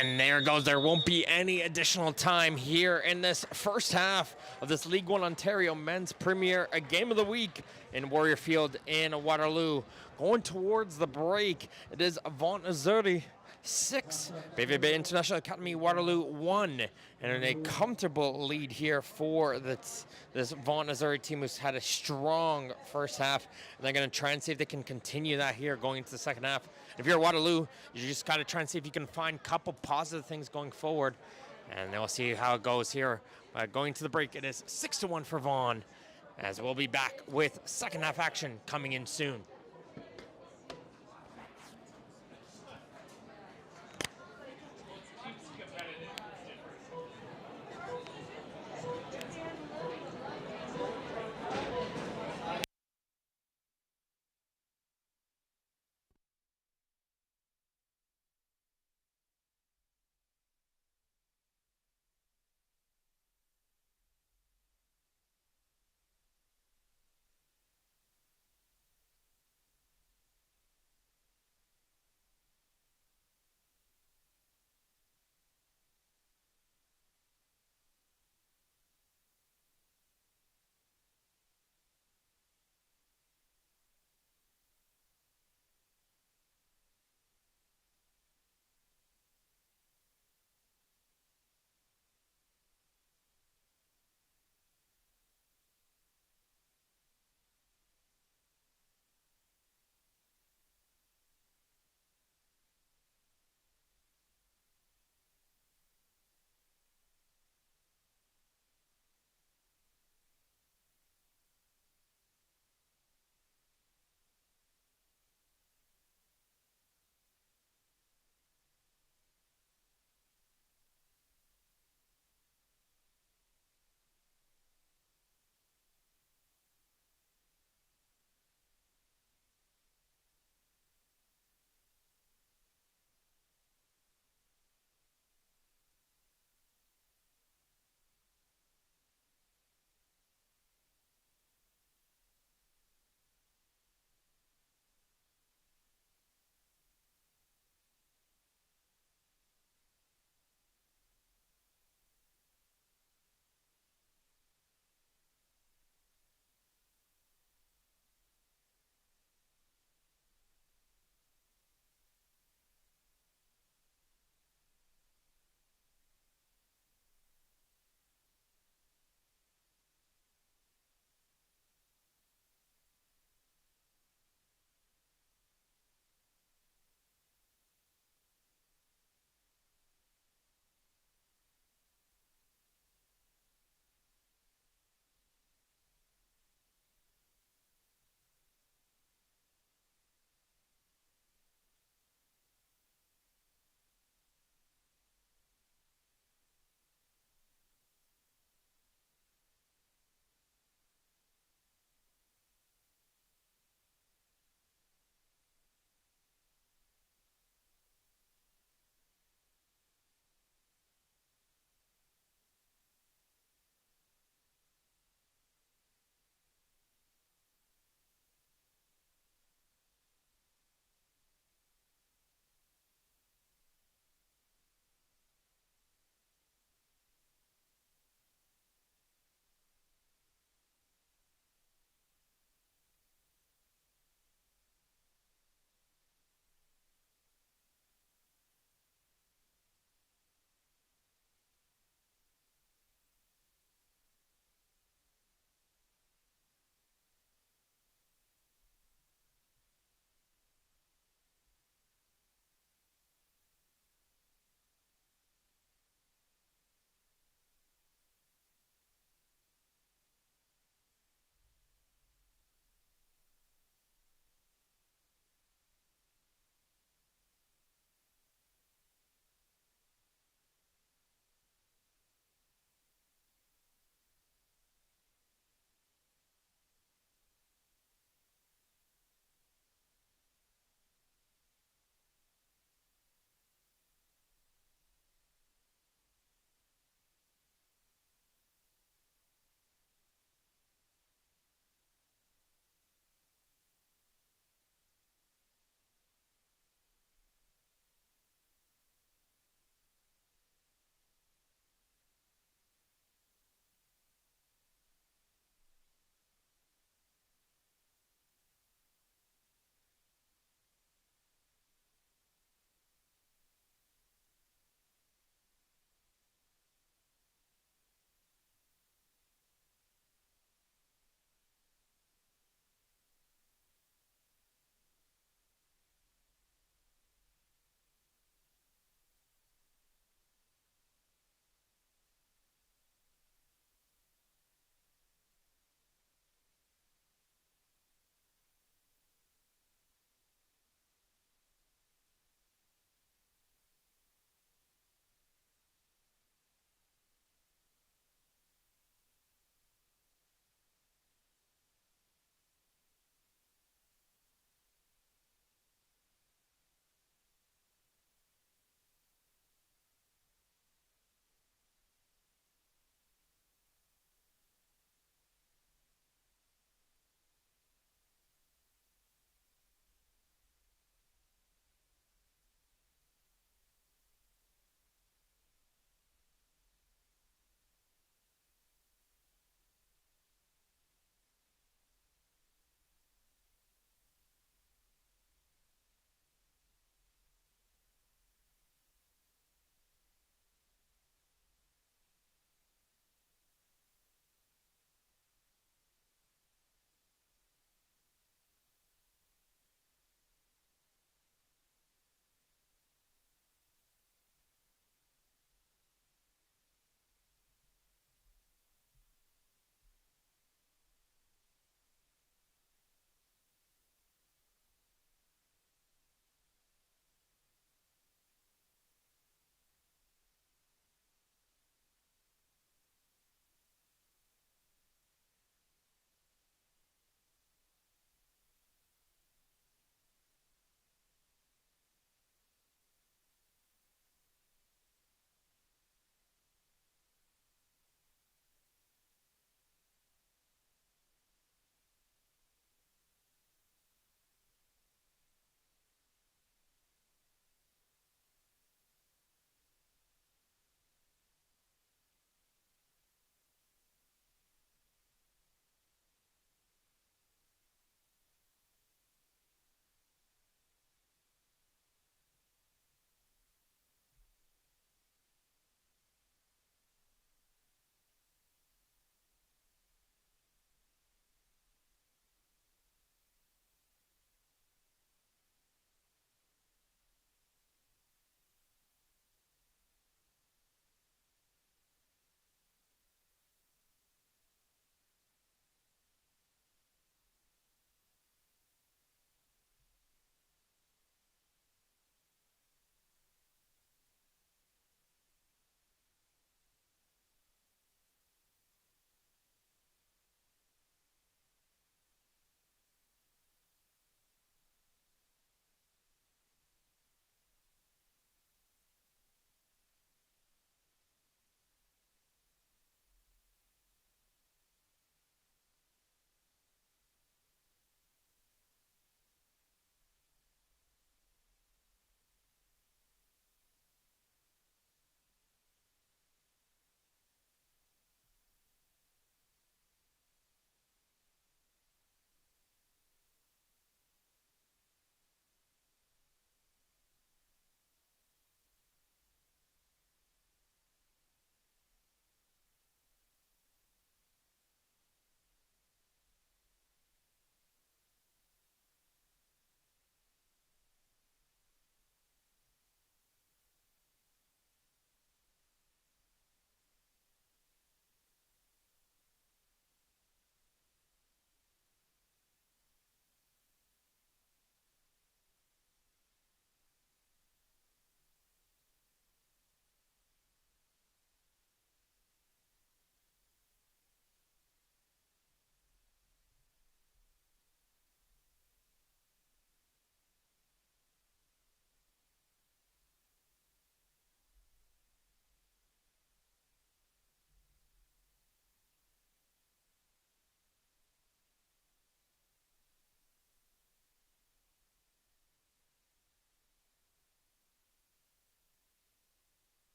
[SPEAKER 2] And there it goes. There won't be any additional time here in this first half of this League One Ontario Men's Premier Game of the Week in Warrior Field in Waterloo. Going towards the break, it is Vaughan Azzurri 6, BVB International Academy Waterloo 1, and a comfortable lead here for this Vaughan Azzurri team, who's had a strong first half, and they're going to try and see if they can continue that here going into the second half. If you're Waterloo, you just got to try and see if you can find a couple positive things going forward, and then we'll see how it goes here. Going to the break, it is 6-1 for Vaughan, as we'll be back with second half action coming in soon.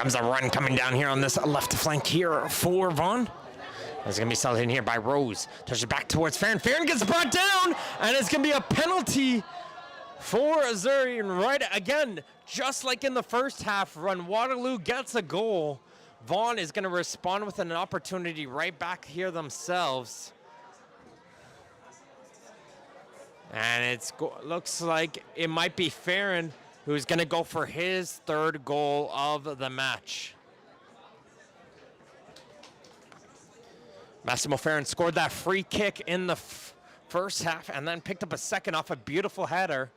[SPEAKER 2] comes a run coming down here on this left flank here for Vaughan. It's going to be settled in here by Rose. Touches it back towards Farron. Farron gets brought down, and it's going to be a penalty for Azzurri. And right again, just like in the first half, when Waterloo gets a goal, Vaughan is going to respond with an opportunity right back here themselves. And it looks like it might be Farron who's going to go for his third goal of the match. Massimo Farron scored that free kick in the first half and then picked up a second off a beautiful header.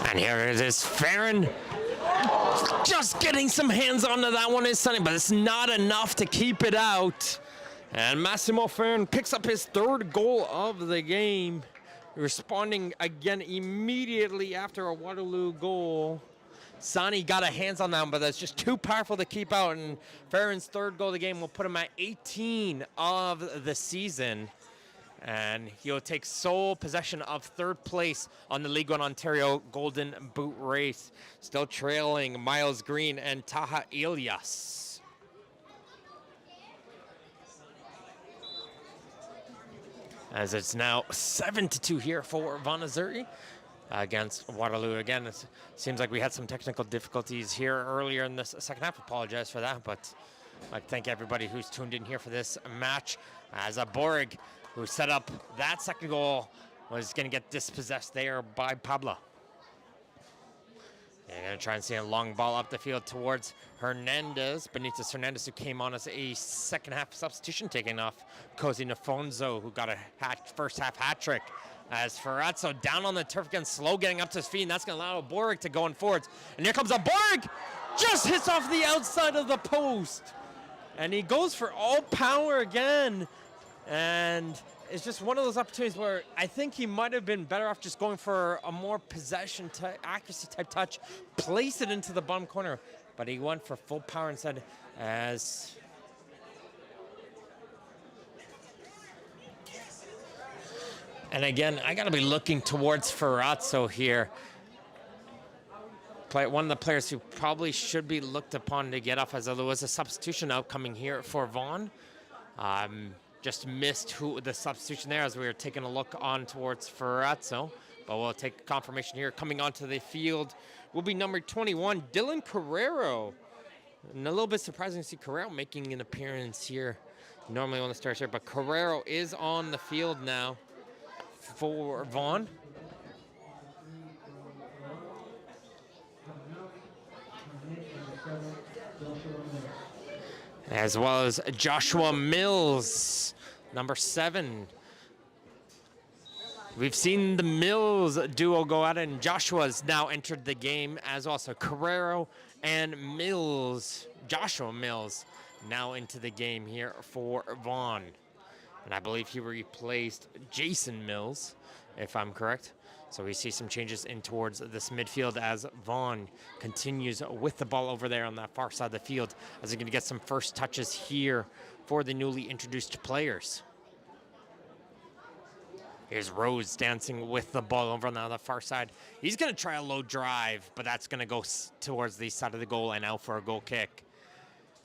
[SPEAKER 2] And here it is, Farron just getting some hands onto that one is something, but it's not enough to keep it out. And Massimo Farron picks up his third goal of the game, responding again immediately after a Waterloo goal. Sani got a hands on that one, but that's just too powerful to keep out, and Farron's third goal of the game will put him at 18 of the season. And he'll take sole possession of third place on the League One Ontario Golden Boot race, still trailing Miles Green and Taha Ilyas. As it's now 7-2 here for Vaughan Azzurri against Waterloo. Again, it seems like we had some technical difficulties here earlier in this second half. Apologize for that, but I'd like to thank everybody who's tuned in here for this match. As a Borg, who set up that second goal, was going to get dispossessed there by Pablo. They're going to try and see a long ball up the field towards Hernandez. Benitez Hernandez, who came on as a second half substitution, taking off Cozy Nafonso, who got a first half hat trick. As Ferrazzo down on the turf again, slow getting up to his feet, and that's going to allow Borg to go in forwards. And here comes a Borg! Just hits off the outside of the post. And he goes for all power again. And it's just one of those opportunities where I think he might have been better off just going for a more possession type, accuracy type touch, place it into the bottom corner. But he went for full power instead. And again, I got to be looking towards Ferrazzo here. One of the players who probably should be looked upon to get off, as there was a substitution outcoming here for Vaughan. Just missed the substitution there as we were taking a look on towards Ferrazzo. But we'll take confirmation here. Coming onto the field will be number 21, Dylan Carrero. And a little bit surprising to see Carrero making an appearance here. Normally on the start here, but Carrero is on the field now for Vaughan. As well as Joshua Mills, number 7. We've seen the Mills duo go out, and Joshua's now entered the game as well. So Carrero and Mills, Joshua Mills, now into the game here for Vaughan. And I believe he replaced Jason Mills, if I'm correct. So we see some changes in towards this midfield as Vaughan continues with the ball over there on that far side of the field, as they're going to get some first touches here for the newly introduced players. Here's Rose dancing with the ball over on the far side. He's going to try a low drive, but that's going to go towards the side of the goal and out for a goal kick.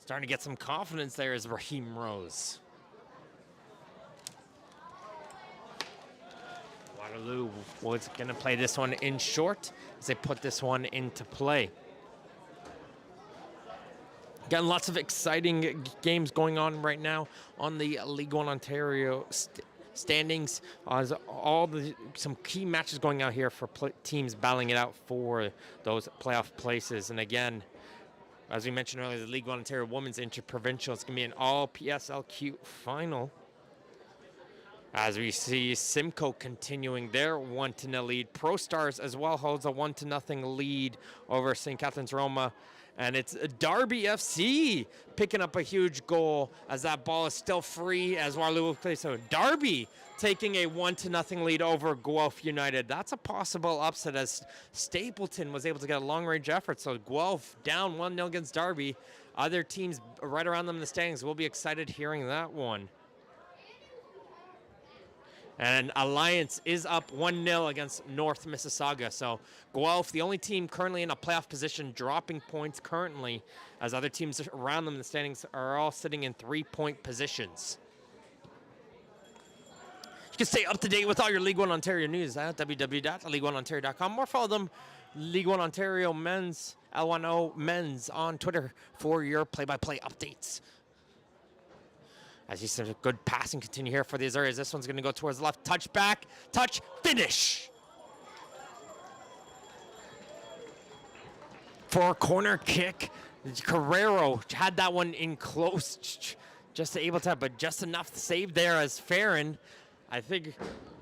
[SPEAKER 2] Starting to get some confidence there is Raheem Rose. Waterloo was going to play this one in short as they put this one into play. Again, lots of exciting games going on right now on the League One Ontario standings. Some key matches going out here for teams battling it out for those playoff places. And again, as we mentioned earlier, the League One Ontario Women's Interprovincial is going to be an all PSLQ final. As we see Simcoe continuing their 1-0 lead. Pro Stars as well holds a 1-0 lead over St. Catharines Roma. And it's Derby FC picking up a huge goal as that ball is still free as Waterloo plays. So Derby taking a 1-0 lead over Guelph United. That's a possible upset as Stapleton was able to get a long-range effort. So Guelph down 1-0 against Derby. Other teams right around them in the standings will be excited hearing that one. And Alliance is up 1-0 against North Mississauga. So Guelph, the only team currently in a playoff position, dropping points currently, as other teams around them in the standings are all sitting in 3-point positions. You can stay up to date with all your League One Ontario news at www.league1ontario.com, or follow them, League One Ontario Men's, L1O Men's on Twitter for your play-by-play updates. As you said, a good passing continue here for the Azzurri. This one's going to go towards the left. Touch back. Touch. Finish. For a corner kick. Carrero had that one in close. Just able to have, but just enough to save there as Farron, I think,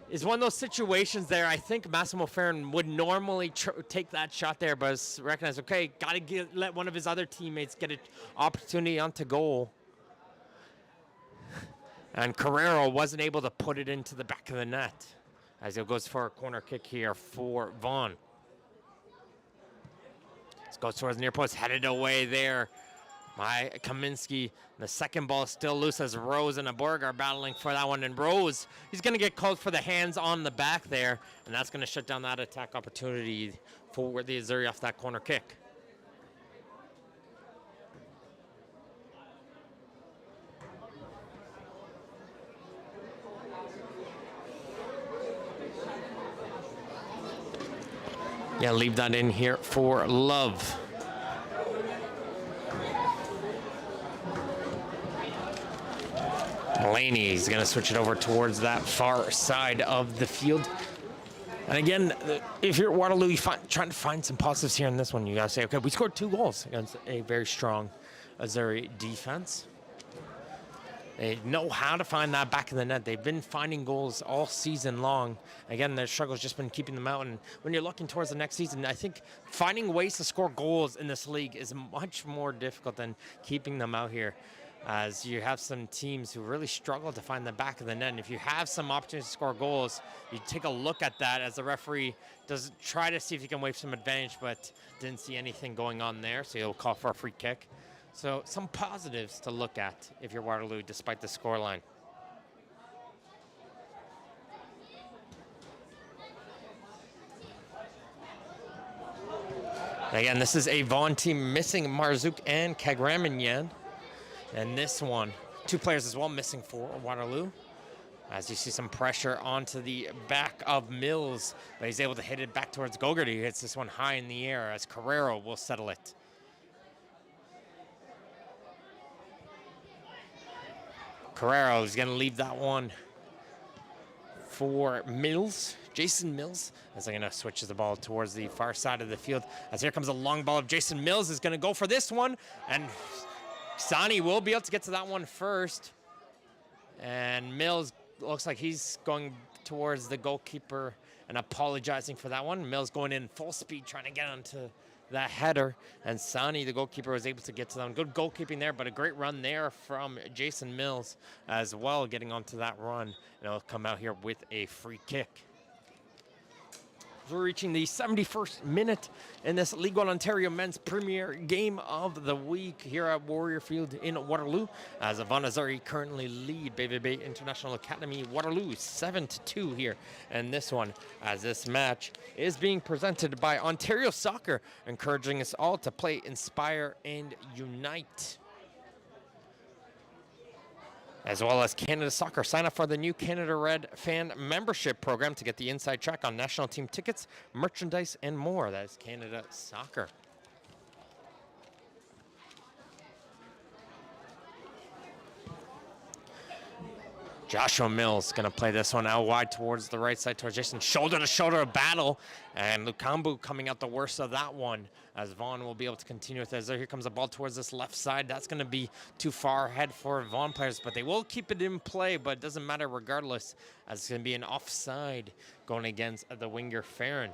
[SPEAKER 2] is one of those situations there. I think Massimo Farron would normally take that shot there, but recognize, okay, got to let one of his other teammates get an opportunity onto goal. And Carrero wasn't able to put it into the back of the net as it goes for a corner kick here for Vaughan. This goes towards the near post, headed away there by Kaminsky. The second ball is still loose as Rose and Aborg are battling for that one. And Rose, he's going to get called for the hands on the back there, and that's going to shut down that attack opportunity for the Azzurri off that corner kick. Yeah, leave that in here for Love. Mulaney's going to switch it over towards that far side of the field. And again, if you're at Waterloo, you're trying to find some positives here in this one. You got to say, okay, we scored 2 goals against a very strong Azzurri defense. They know how to find that back of the net. They've been finding goals all season long. Again, their struggle's just been keeping them out. And when you're looking towards the next season, I think finding ways to score goals in this league is much more difficult than keeping them out here, as you have some teams who really struggle to find the back of the net. And if you have some opportunities to score goals, you take a look at that as the referee does try to see if he can wave some advantage, but didn't see anything going on there, so he'll call for a free kick. So some positives to look at if you're Waterloo, despite the scoreline. Again, this is a Vaughan team missing Marzouk and Kagramanyan. And this one, 2 players as well missing for Waterloo. As you see some pressure onto the back of Mills, but he's able to hit it back towards Gogarty. He hits this one high in the air as Carrero will settle it. Carrero is going to leave that one for Mills, Jason Mills, as they're going to switch the ball towards the far side of the field. As here comes a long ball of Jason Mills, is going to go for this one, and Sani will be able to get to that one first. And Mills looks like he's going towards the goalkeeper and apologizing for that one. Mills going in full speed, trying to get onto that header, and Sani, the goalkeeper, was able to get to them. Good goalkeeping there, but a great run there from Jason Mills as well, getting onto that run, and it'll come out here with a free kick. We're reaching the 71st minute in this League One Ontario men's premier game of the week here at Warrior Field in Waterloo, as Vaughan Azzurri currently lead BVB International Academy Waterloo 7-2 here. And this one, as this match is being presented by Ontario Soccer, encouraging us all to play, inspire, and unite. As well as Canada Soccer. Sign up for the new Canada Red fan membership program to get the inside track on national team tickets, merchandise, and more. That is Canada Soccer. Joshua Mills going to play this one out wide towards the right side, towards Jason. Shoulder-to-shoulder battle, and Lukambu coming out the worst of that one, as Vaughan will be able to continue with it. Here comes a ball towards this left side. That's going to be too far ahead for Vaughan players, but they will keep it in play, but it doesn't matter regardless, as it's going to be an offside going against the winger Farron.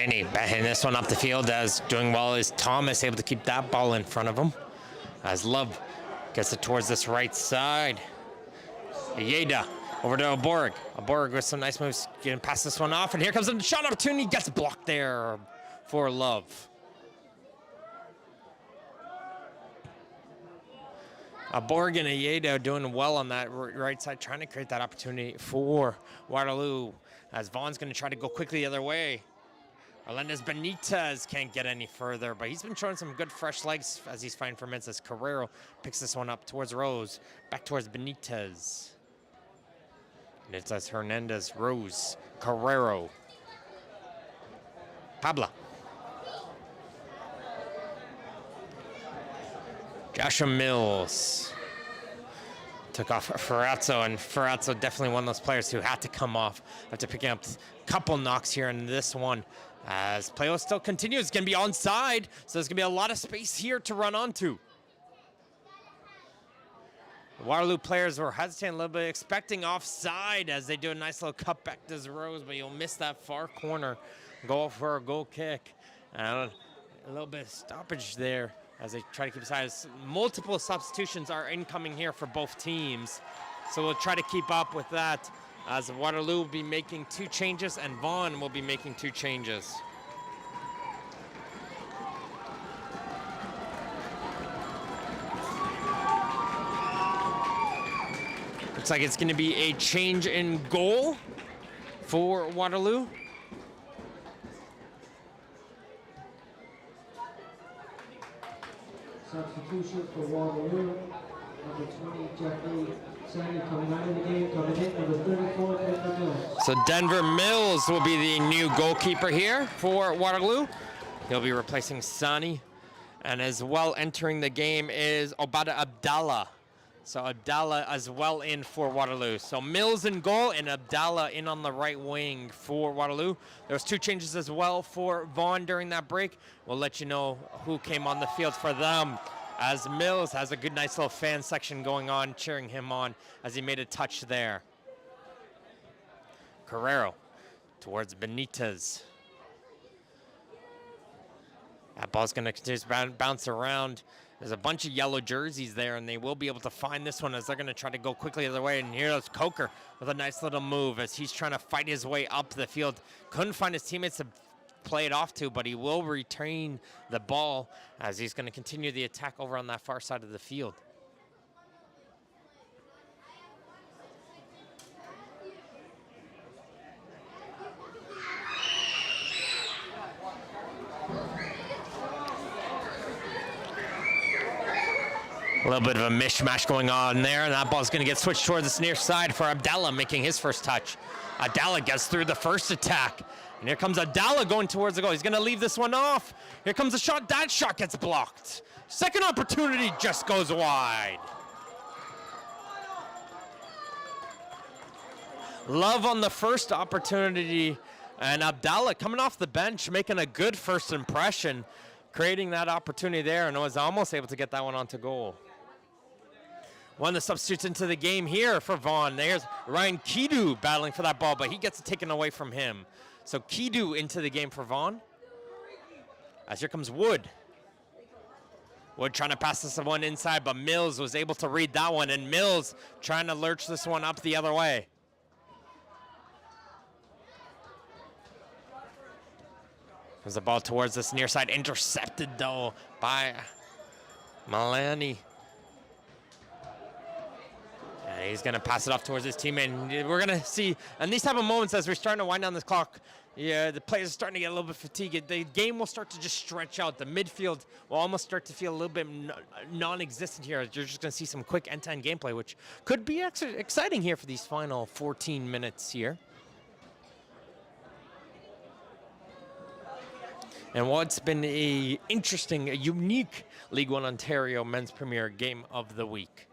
[SPEAKER 2] Malani batting this one up the field as doing well is Thomas able to keep that ball in front of him. As Love gets it towards this right side. Yeda over to Aborg. Aborg with some nice moves, getting past this one off, and here comes a shot opportunity, gets blocked there for Love. Aborg and Yeda doing well on that right side, trying to create that opportunity for Waterloo, as Vaughan's going to try to go quickly the other way. Melendez Benitez can't get any further, but he's been showing some good fresh legs as he's fighting for minutes as Carrero picks this one up towards Rose, back towards Benitez. And it's as Hernandez, Rose, Carrero, Pabla. Joshua Mills took off Ferrazzo, and Ferrazzo definitely one of those players who had to come off after picking up a couple knocks here in this one. As play still continues, it's going to be onside, so there's going to be a lot of space here to run onto. The Waterloo players were hesitating a little bit, expecting offside as they do a nice little cutback to Rose, but you'll miss that far corner. Go for a goal kick. And a little bit of stoppage there as they try to keep aside. Multiple substitutions are incoming here for both teams, so we'll try to keep up with that, as Waterloo will be making 2 changes and Vaughan will be making 2 changes. Looks like it's going to be a change in goal for Waterloo.
[SPEAKER 4] Substitution for Waterloo, number 20, Jeffrey Sandy coming out of the game, coming in, number 34, Denver Mills.
[SPEAKER 2] So Denver Mills will be the new goalkeeper here for Waterloo. He'll be replacing Sani. And as well entering the game is Obada Abdallah. So Abdallah as well in for Waterloo. So Mills in goal and Abdallah in on the right wing for Waterloo. There was 2 changes as well for Vaughan during that break. We'll let you know who came on the field for them, as Mills has a good nice little fan section going on, cheering him on as he made a touch there. Carrero towards Benitez. That ball's going to continue to bounce around. There's a bunch of yellow jerseys there, and they will be able to find this one as they're going to try to go quickly the other way. And here's Coker with a nice little move as he's trying to fight his way up the field. Couldn't find his teammates to play it off to, but he will retain the ball as he's going to continue the attack over on that far side of the field. A little bit of a mishmash going on there, and that ball's going to get switched towards this near side for Abdallah making his first touch. Abdallah gets through the first attack, and here comes Abdallah going towards the goal. He's going to leave this one off. Here comes a shot. That shot gets blocked. Second opportunity just goes wide. Love on the first opportunity, and Abdallah coming off the bench, making a good first impression, creating that opportunity there, and was almost able to get that one onto goal. One of the substitutes into the game here for Vaughan. There's Ryan Kidu battling for that ball, but he gets it taken away from him. So Kidu into the game for Vaughan. As here comes Wood. Wood trying to pass this one inside, but Mills was able to read that one, and Mills trying to lurch this one up the other way. Comes the ball towards this near side, intercepted though by Malani. And he's going to pass it off towards his teammate. And we're going to see, in these type of moments, as we're starting to wind down this clock, yeah, the players are starting to get a little bit fatigued. The game will start to just stretch out. The midfield will almost start to feel a little bit non-existent here. You're just going to see some quick end-to-end gameplay, which could be exciting here for these final 14 minutes here. And what's been a interesting, a unique League One Ontario Men's Premier Game of the Week.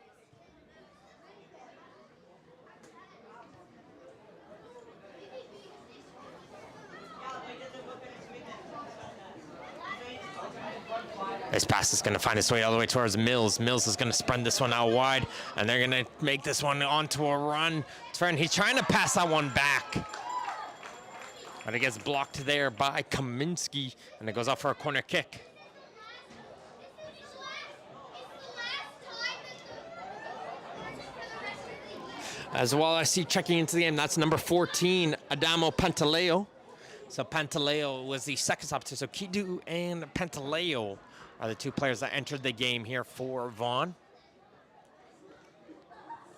[SPEAKER 2] This pass is going to find its way all the way towards Mills. Mills is going to spread this one out wide, and they're going to make this one onto a run. He's trying to pass that one back. And it gets blocked there by Kaminsky, and it goes out for a corner kick. As well, I see checking into the game, that's number 14, Adamo Pantaleo. So Pantaleo was the second substitute. So Kidu and Pantaleo are the two players that entered the game here for Vaughan.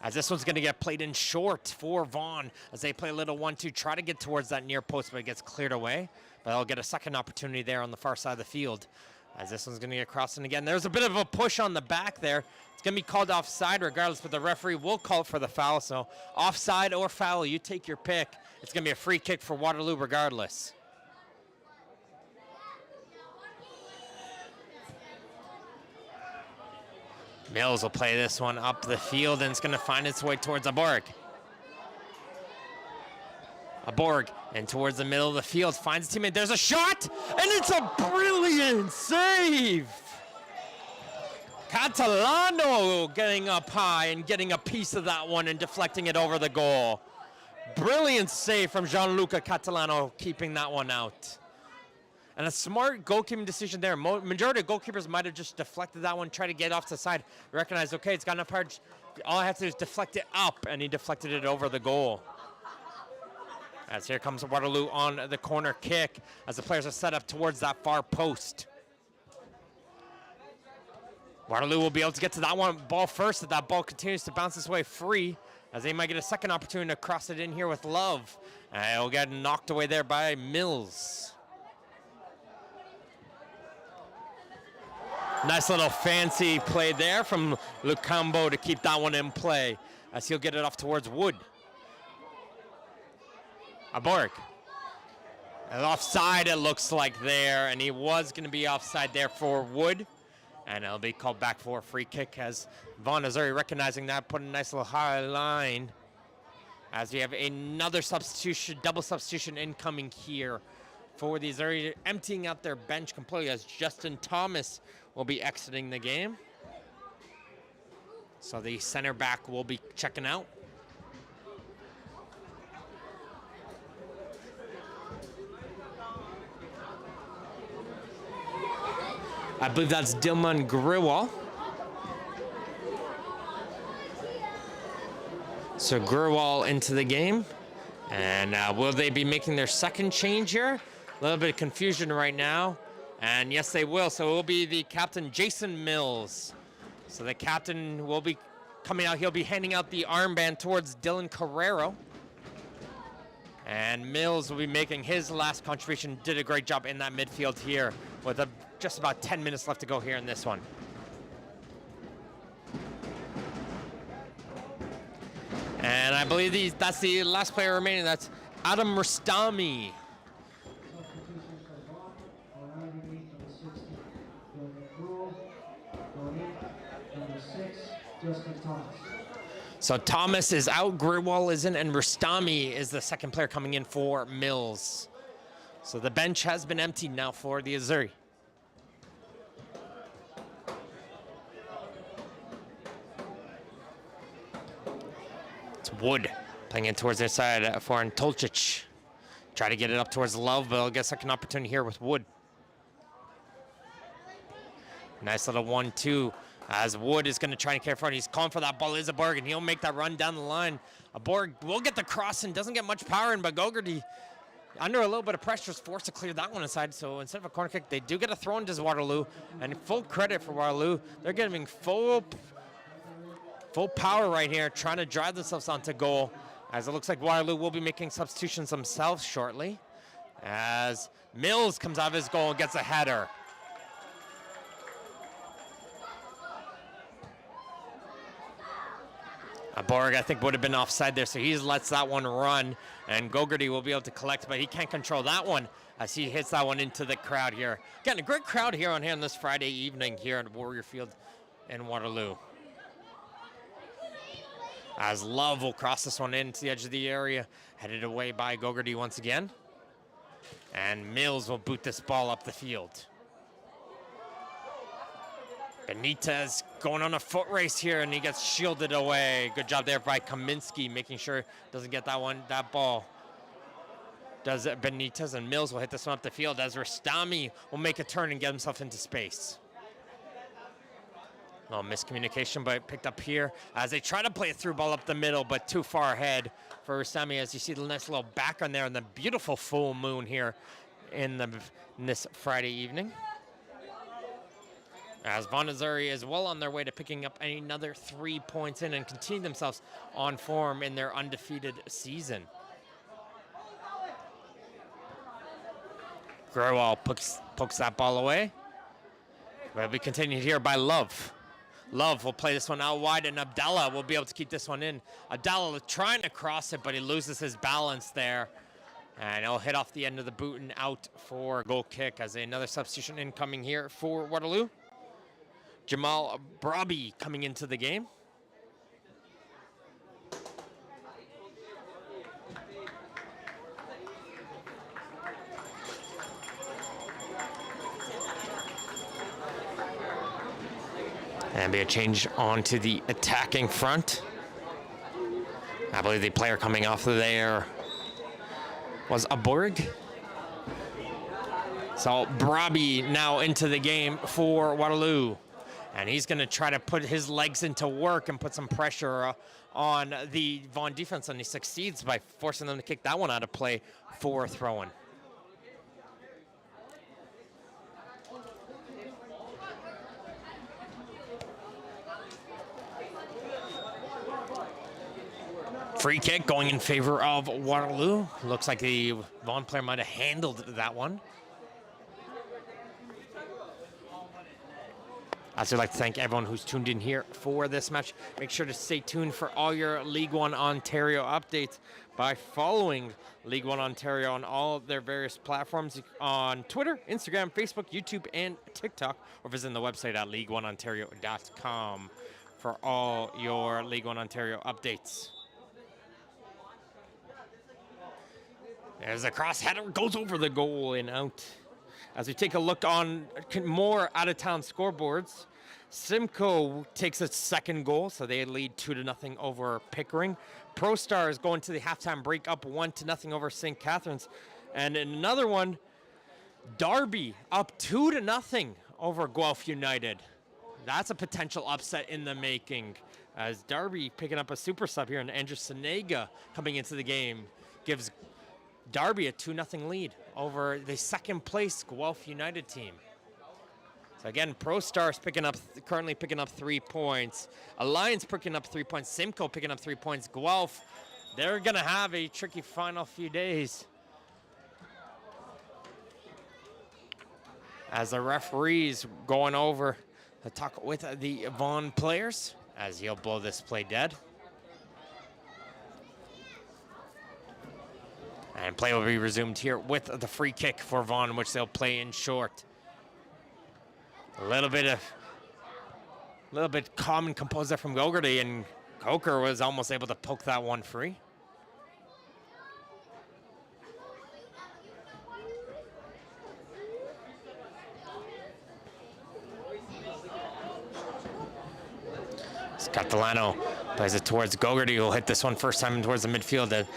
[SPEAKER 2] As this one's going to get played in short for Vaughan as they play a little 1-2, try to get towards that near post, but it gets cleared away. But they'll get a second opportunity there on the far side of the field. As this one's going to get crossed in again. There's a bit of a push on the back there. It's going to be called offside regardless, but the referee will call for the foul. So offside or foul, you take your pick. It's going to be a free kick for Waterloo regardless. Mills will play this one up the field, and it's going to find its way towards Aborg. Aborg, and towards the middle of the field, finds a teammate. There's a shot, and it's a brilliant save. Catalano getting up high and getting a piece of that one and deflecting it over the goal. Brilliant save from Gianluca Catalano, keeping that one out. And a smart goalkeeping decision there. Majority of goalkeepers might have just deflected that one, tried to get off to the side, recognize, okay, it's got enough power. All I have to do is deflect it up, and he deflected it over the goal. As here comes Waterloo on the corner kick as the players are set up towards that far post. Waterloo will be able to get to that one ball first, if that ball continues to bounce its way free, as they might get a second opportunity to cross it in here with Love. And it'll get knocked away there by Mills. Nice little fancy play there from Lucambo to keep that one in play as he'll get it off towards Wood. Aborg. And offside it looks like there, and he was going to be offside there for Wood. And it'll be called back for a free kick as Vaughan Azzurri recognizing that, put a nice little high line. As we have another substitution, double substitution incoming here for the Azzurri, emptying out their bench completely as Justin Thomas will be exiting the game. So the center back will be checking out. I believe that's Dilman Grewal. So Grewal into the game. And will they be making their second change here? A little bit of confusion right now. And yes, they will. So it will be the captain, Jason Mills. So the captain will be coming out. He'll be handing out the armband towards Dylan Carrero. And Mills will be making his last contribution. Did a great job in that midfield here with just about 10 minutes left to go here in this one. And I believe that's the last player remaining. That's Adam Rustami. So Thomas is out, Grewal is in, and Rustami is the second player coming in for Mills. So the bench has been emptied now for the Azzurri. It's Wood playing it towards their side for Antolcic. Try to get it up towards Love, but they'll get a second opportunity here with Wood. Nice little 1-2 as Wood is going to try and carry forward. He's calling for that ball. Is Aborg, and he'll make that run down the line. Aborg will get the cross and doesn't get much power in, but Gogarty, under a little bit of pressure, is forced to clear that one aside. So instead of a corner kick, they do get a throw into Waterloo, and full credit for Waterloo. They're giving full power right here, trying to drive themselves onto goal, as it looks like Waterloo will be making substitutions themselves shortly, as Mills comes out of his goal and gets a header. Aborg, I think, would have been offside there, so he lets that one run, and Gogarty will be able to collect, but he can't control that one as he hits that one into the crowd here. Again, a great crowd here on this Friday evening here at Warrior Field in Waterloo. As Love will cross this one into the edge of the area, headed away by Gogarty once again. And Mills will boot this ball up the field. Benitez going on a foot race here, and he gets shielded away. Good job there by Kaminsky, making sure doesn't get that ball. does Benitez, and Mills will hit this one up the field as Rastami will make a turn and get himself into space. No miscommunication, but picked up here as they try to play a through ball up the middle, but too far ahead for Rastami, as you see the nice little back on there and the beautiful full moon here in this Friday evening. As Vaughan Azzurri is well on their way to picking up another 3 points in and continue themselves on form in their undefeated season. Growall pokes that ball away. But it'll be continued here by Love. Love will play this one out wide, and Abdallah will be able to keep this one in. Abdallah trying to cross it, but he loses his balance there. And it'll hit off the end of the boot and out for a goal kick as another substitution incoming here for Waterloo. Jamal Brabi coming into the game. And be a change onto the attacking front. I believe the player coming off of there was Aborg. So Brabi now into the game for Waterloo. And he's going to try to put his legs into work and put some pressure on the Vaughan defense, and he succeeds by forcing them to kick that one out of play for throw-in. Free kick going in favor of Waterloo. Looks like the Vaughan player might have handled that one. I'd like to thank everyone who's tuned in here for this match. Make sure to stay tuned for all your League One Ontario updates by following League One Ontario on all of their various platforms on Twitter, Instagram, Facebook, YouTube, and TikTok, or visit the website at league1ontario.com for all your League One Ontario updates. There's a cross header, goes over the goal and out. As we take a look on more out-of-town scoreboards, Simcoe takes its second goal, so they lead 2-0 over Pickering. Pro Stars going to the halftime break up 1-0 over St. Catharines. And in another one, Derby up 2-0 over Guelph United. That's a potential upset in the making, as Derby picking up a super sub here, and Andrew Senega coming into the game gives Derby a 2-0 lead over the second place Guelph United team. So again, Pro Stars currently picking up 3 points. Alliance picking up 3 points. Simcoe picking up 3 points. Guelph, they're gonna have a tricky final few days. As the referee's going over to talk with the Vaughan players, as he'll blow this play dead. And play will be resumed here with the free kick for Vaughan, which they'll play in short. A little bit calm and composed there from Gogarty, and Coker was almost able to poke that one free. Catalano plays it towards Gogarty, who'll hit this one first time towards the midfield.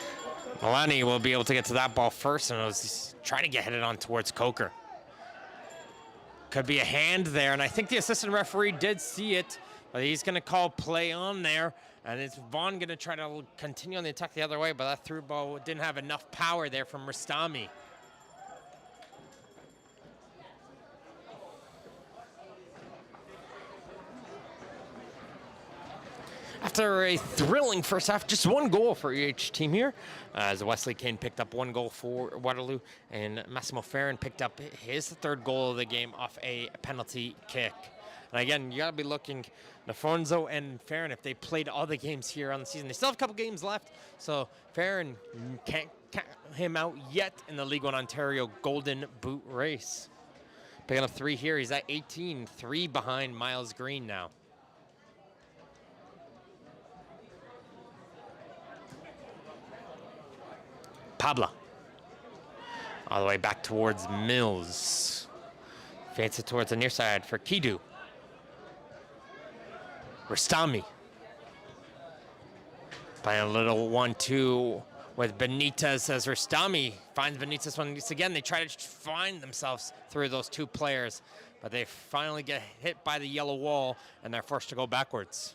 [SPEAKER 2] Milani will be able to get to that ball first, and it was trying to get headed on towards Coker. Could be a hand there, and I think the assistant referee did see it, but he's going to call play on there, and it's Vaughan going to try to continue on the attack the other way, but that through ball didn't have enough power there from Rastami. After a thrilling first half, just one goal for each team here, as Wesley Kane picked up 1 goal for Waterloo, and Massimo Farron picked up his third goal of the game off a penalty kick. And again, you got to be looking, Nafonso and Farron, if they played all the games here on the season. They still have a couple games left, so Farron can't count him out yet in the League One Ontario Golden Boot race. Picking up 3 here, he's at 18, 3 behind Miles Green now. Pablo. All the way back towards Mills. Fades it towards the near side for Kidu. Rastami. Playing a little 1-2 with Benitez as Rustami finds Benitez once again. They try to find themselves through those two players, but they finally get hit by the yellow wall and they're forced to go backwards.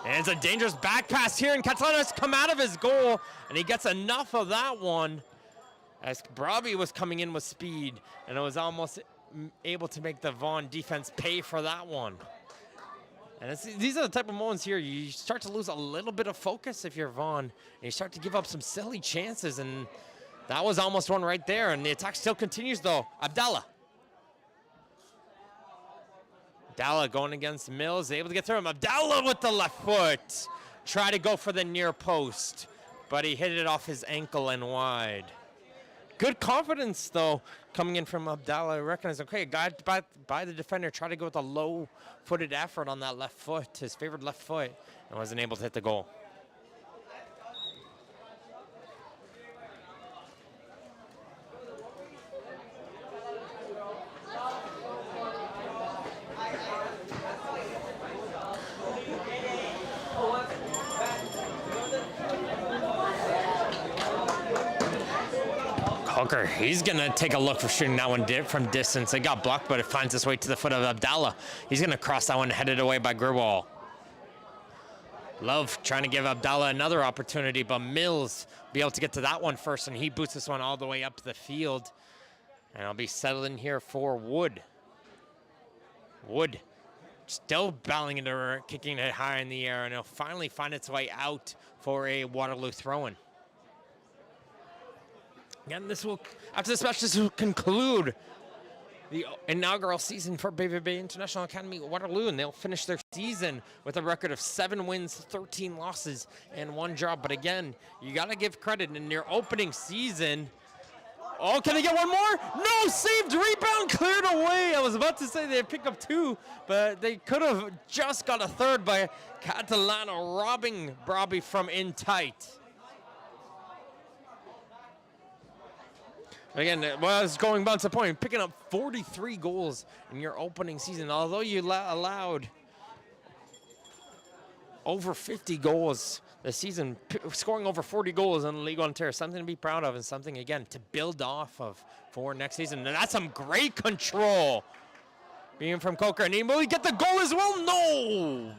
[SPEAKER 2] And it's a dangerous back pass here, and Catalano has come out of his goal, and he gets enough of that one as Brabi was coming in with speed, and it was almost able to make the Vaughan defense pay for that one. And these are the type of moments here, you start to lose a little bit of focus if you're Vaughan, and you start to give up some silly chances, and that was almost one right there, and the attack still continues though. Abdallah going against Mills, able to get through him. Abdallah with the left foot. Try to go for the near post, but he hit it off his ankle and wide. Good confidence, though, coming in from Abdallah. Recognize, okay, guided by the defender, try to go with a low-footed effort on that left foot, his favorite left foot, and wasn't able to hit the goal. Coker, he's going to take a look for shooting that one from distance. It got blocked, but it finds its way to the foot of Abdallah. He's going to cross that one, headed away by Gribwall. Love trying to give Abdallah another opportunity, but Mills be able to get to that one first, and he boots this one all the way up the field. And I'll be settling here for Wood. Wood still battling into her, kicking it high in the air, and it'll finally find its way out for a Waterloo throw-in. Again, after this match, this will conclude the inaugural season for BVB International Academy Waterloo, and they'll finish their season with a record of 7 wins, 13 losses, and 1 draw. But again, you got to give credit in their opening season. Oh, can they get one more? No, saved, rebound, cleared away. I was about to say they'd pick up 2, but they could have just got a third by Catalano, robbing Brabi from in tight. Again, well, I was going back to the point, picking up 43 goals in your opening season. Although you allowed over 50 goals this season, scoring over 40 goals in the League Ontario, something to be proud of and something, again, to build off of for next season. And that's some great control being from Coker. And will he get the goal as well? No!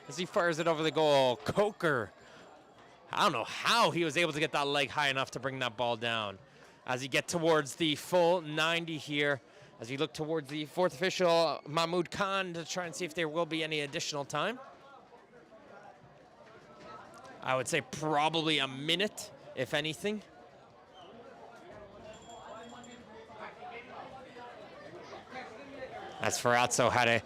[SPEAKER 2] As he fires it over the goal. Coker, I don't know how he was able to get that leg high enough to bring that ball down. As he gets towards the full 90 here, as we look towards the 4th official, Mahmoud Khan, to try and see if there will be any additional time. I would say probably a minute, if anything. As Ferrazzo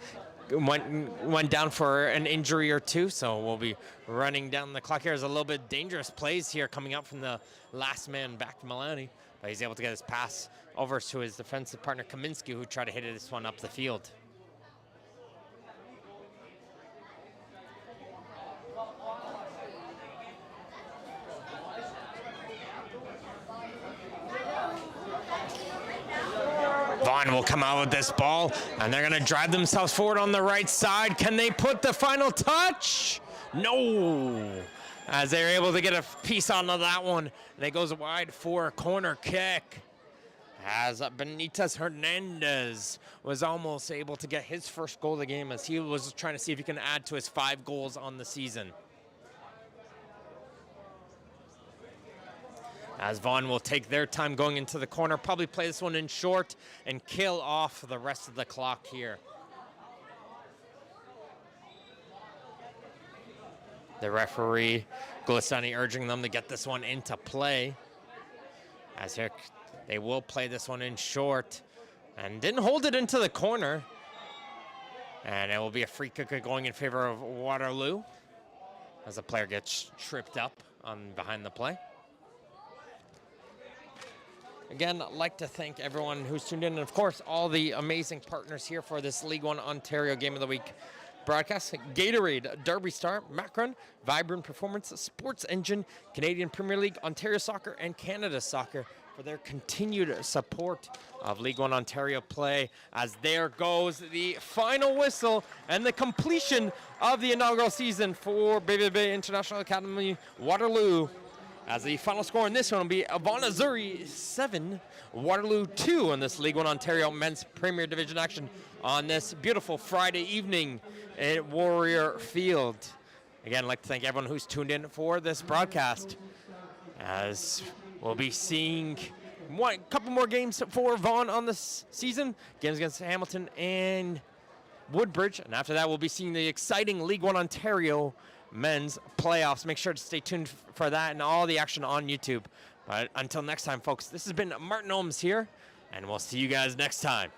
[SPEAKER 2] went down for an injury or two, so we'll be running down the clock here. There's a little bit dangerous plays here coming up from the last man back, Milani. But he's able to get his pass over to his defensive partner, Kaminsky, who tried to hit this one up the field. Vaughan will come out with this ball, and they're going to drive themselves forward on the right side. Can they put the final touch? No. As they're able to get a piece onto that one, and it goes wide for a corner kick. As Benitez Hernandez was almost able to get his first goal of the game, as he was trying to see if he can add to his 5 goals on the season. As Vaughan will take their time going into the corner, probably play this one in short and kill off the rest of the clock here. The referee, Gulistani, urging them to get this one into play. As here, they will play this one in short and didn't hold it into the corner. And it will be a free kick going in favor of Waterloo as the player gets tripped up on behind the play. Again, I'd like to thank everyone who's tuned in, and of course, all the amazing partners here for this League One Ontario Game of the Week broadcast. Gatorade, Derby Star, Macron, Vibrant Performance, Sports Engine, Canadian Premier League, Ontario Soccer, and Canada Soccer for their continued support of League One Ontario play, as there goes the final whistle and the completion of the inaugural season for BVB International Academy Waterloo. As the final score in this one will be Vaughan Azzurri 7, Waterloo 2 in this League One Ontario Men's Premier Division action on this beautiful Friday evening at Warrior Field. Again, I'd like to thank everyone who's tuned in for this broadcast, as we'll be seeing a couple more games for Vaughan on this season. Games against Hamilton and Woodbridge. And after that, we'll be seeing the exciting League One Ontario men's playoffs. Make sure to stay tuned for that and all the action on YouTube. But until next time, folks, this has been Martin Ohms here, and we'll see you guys next time.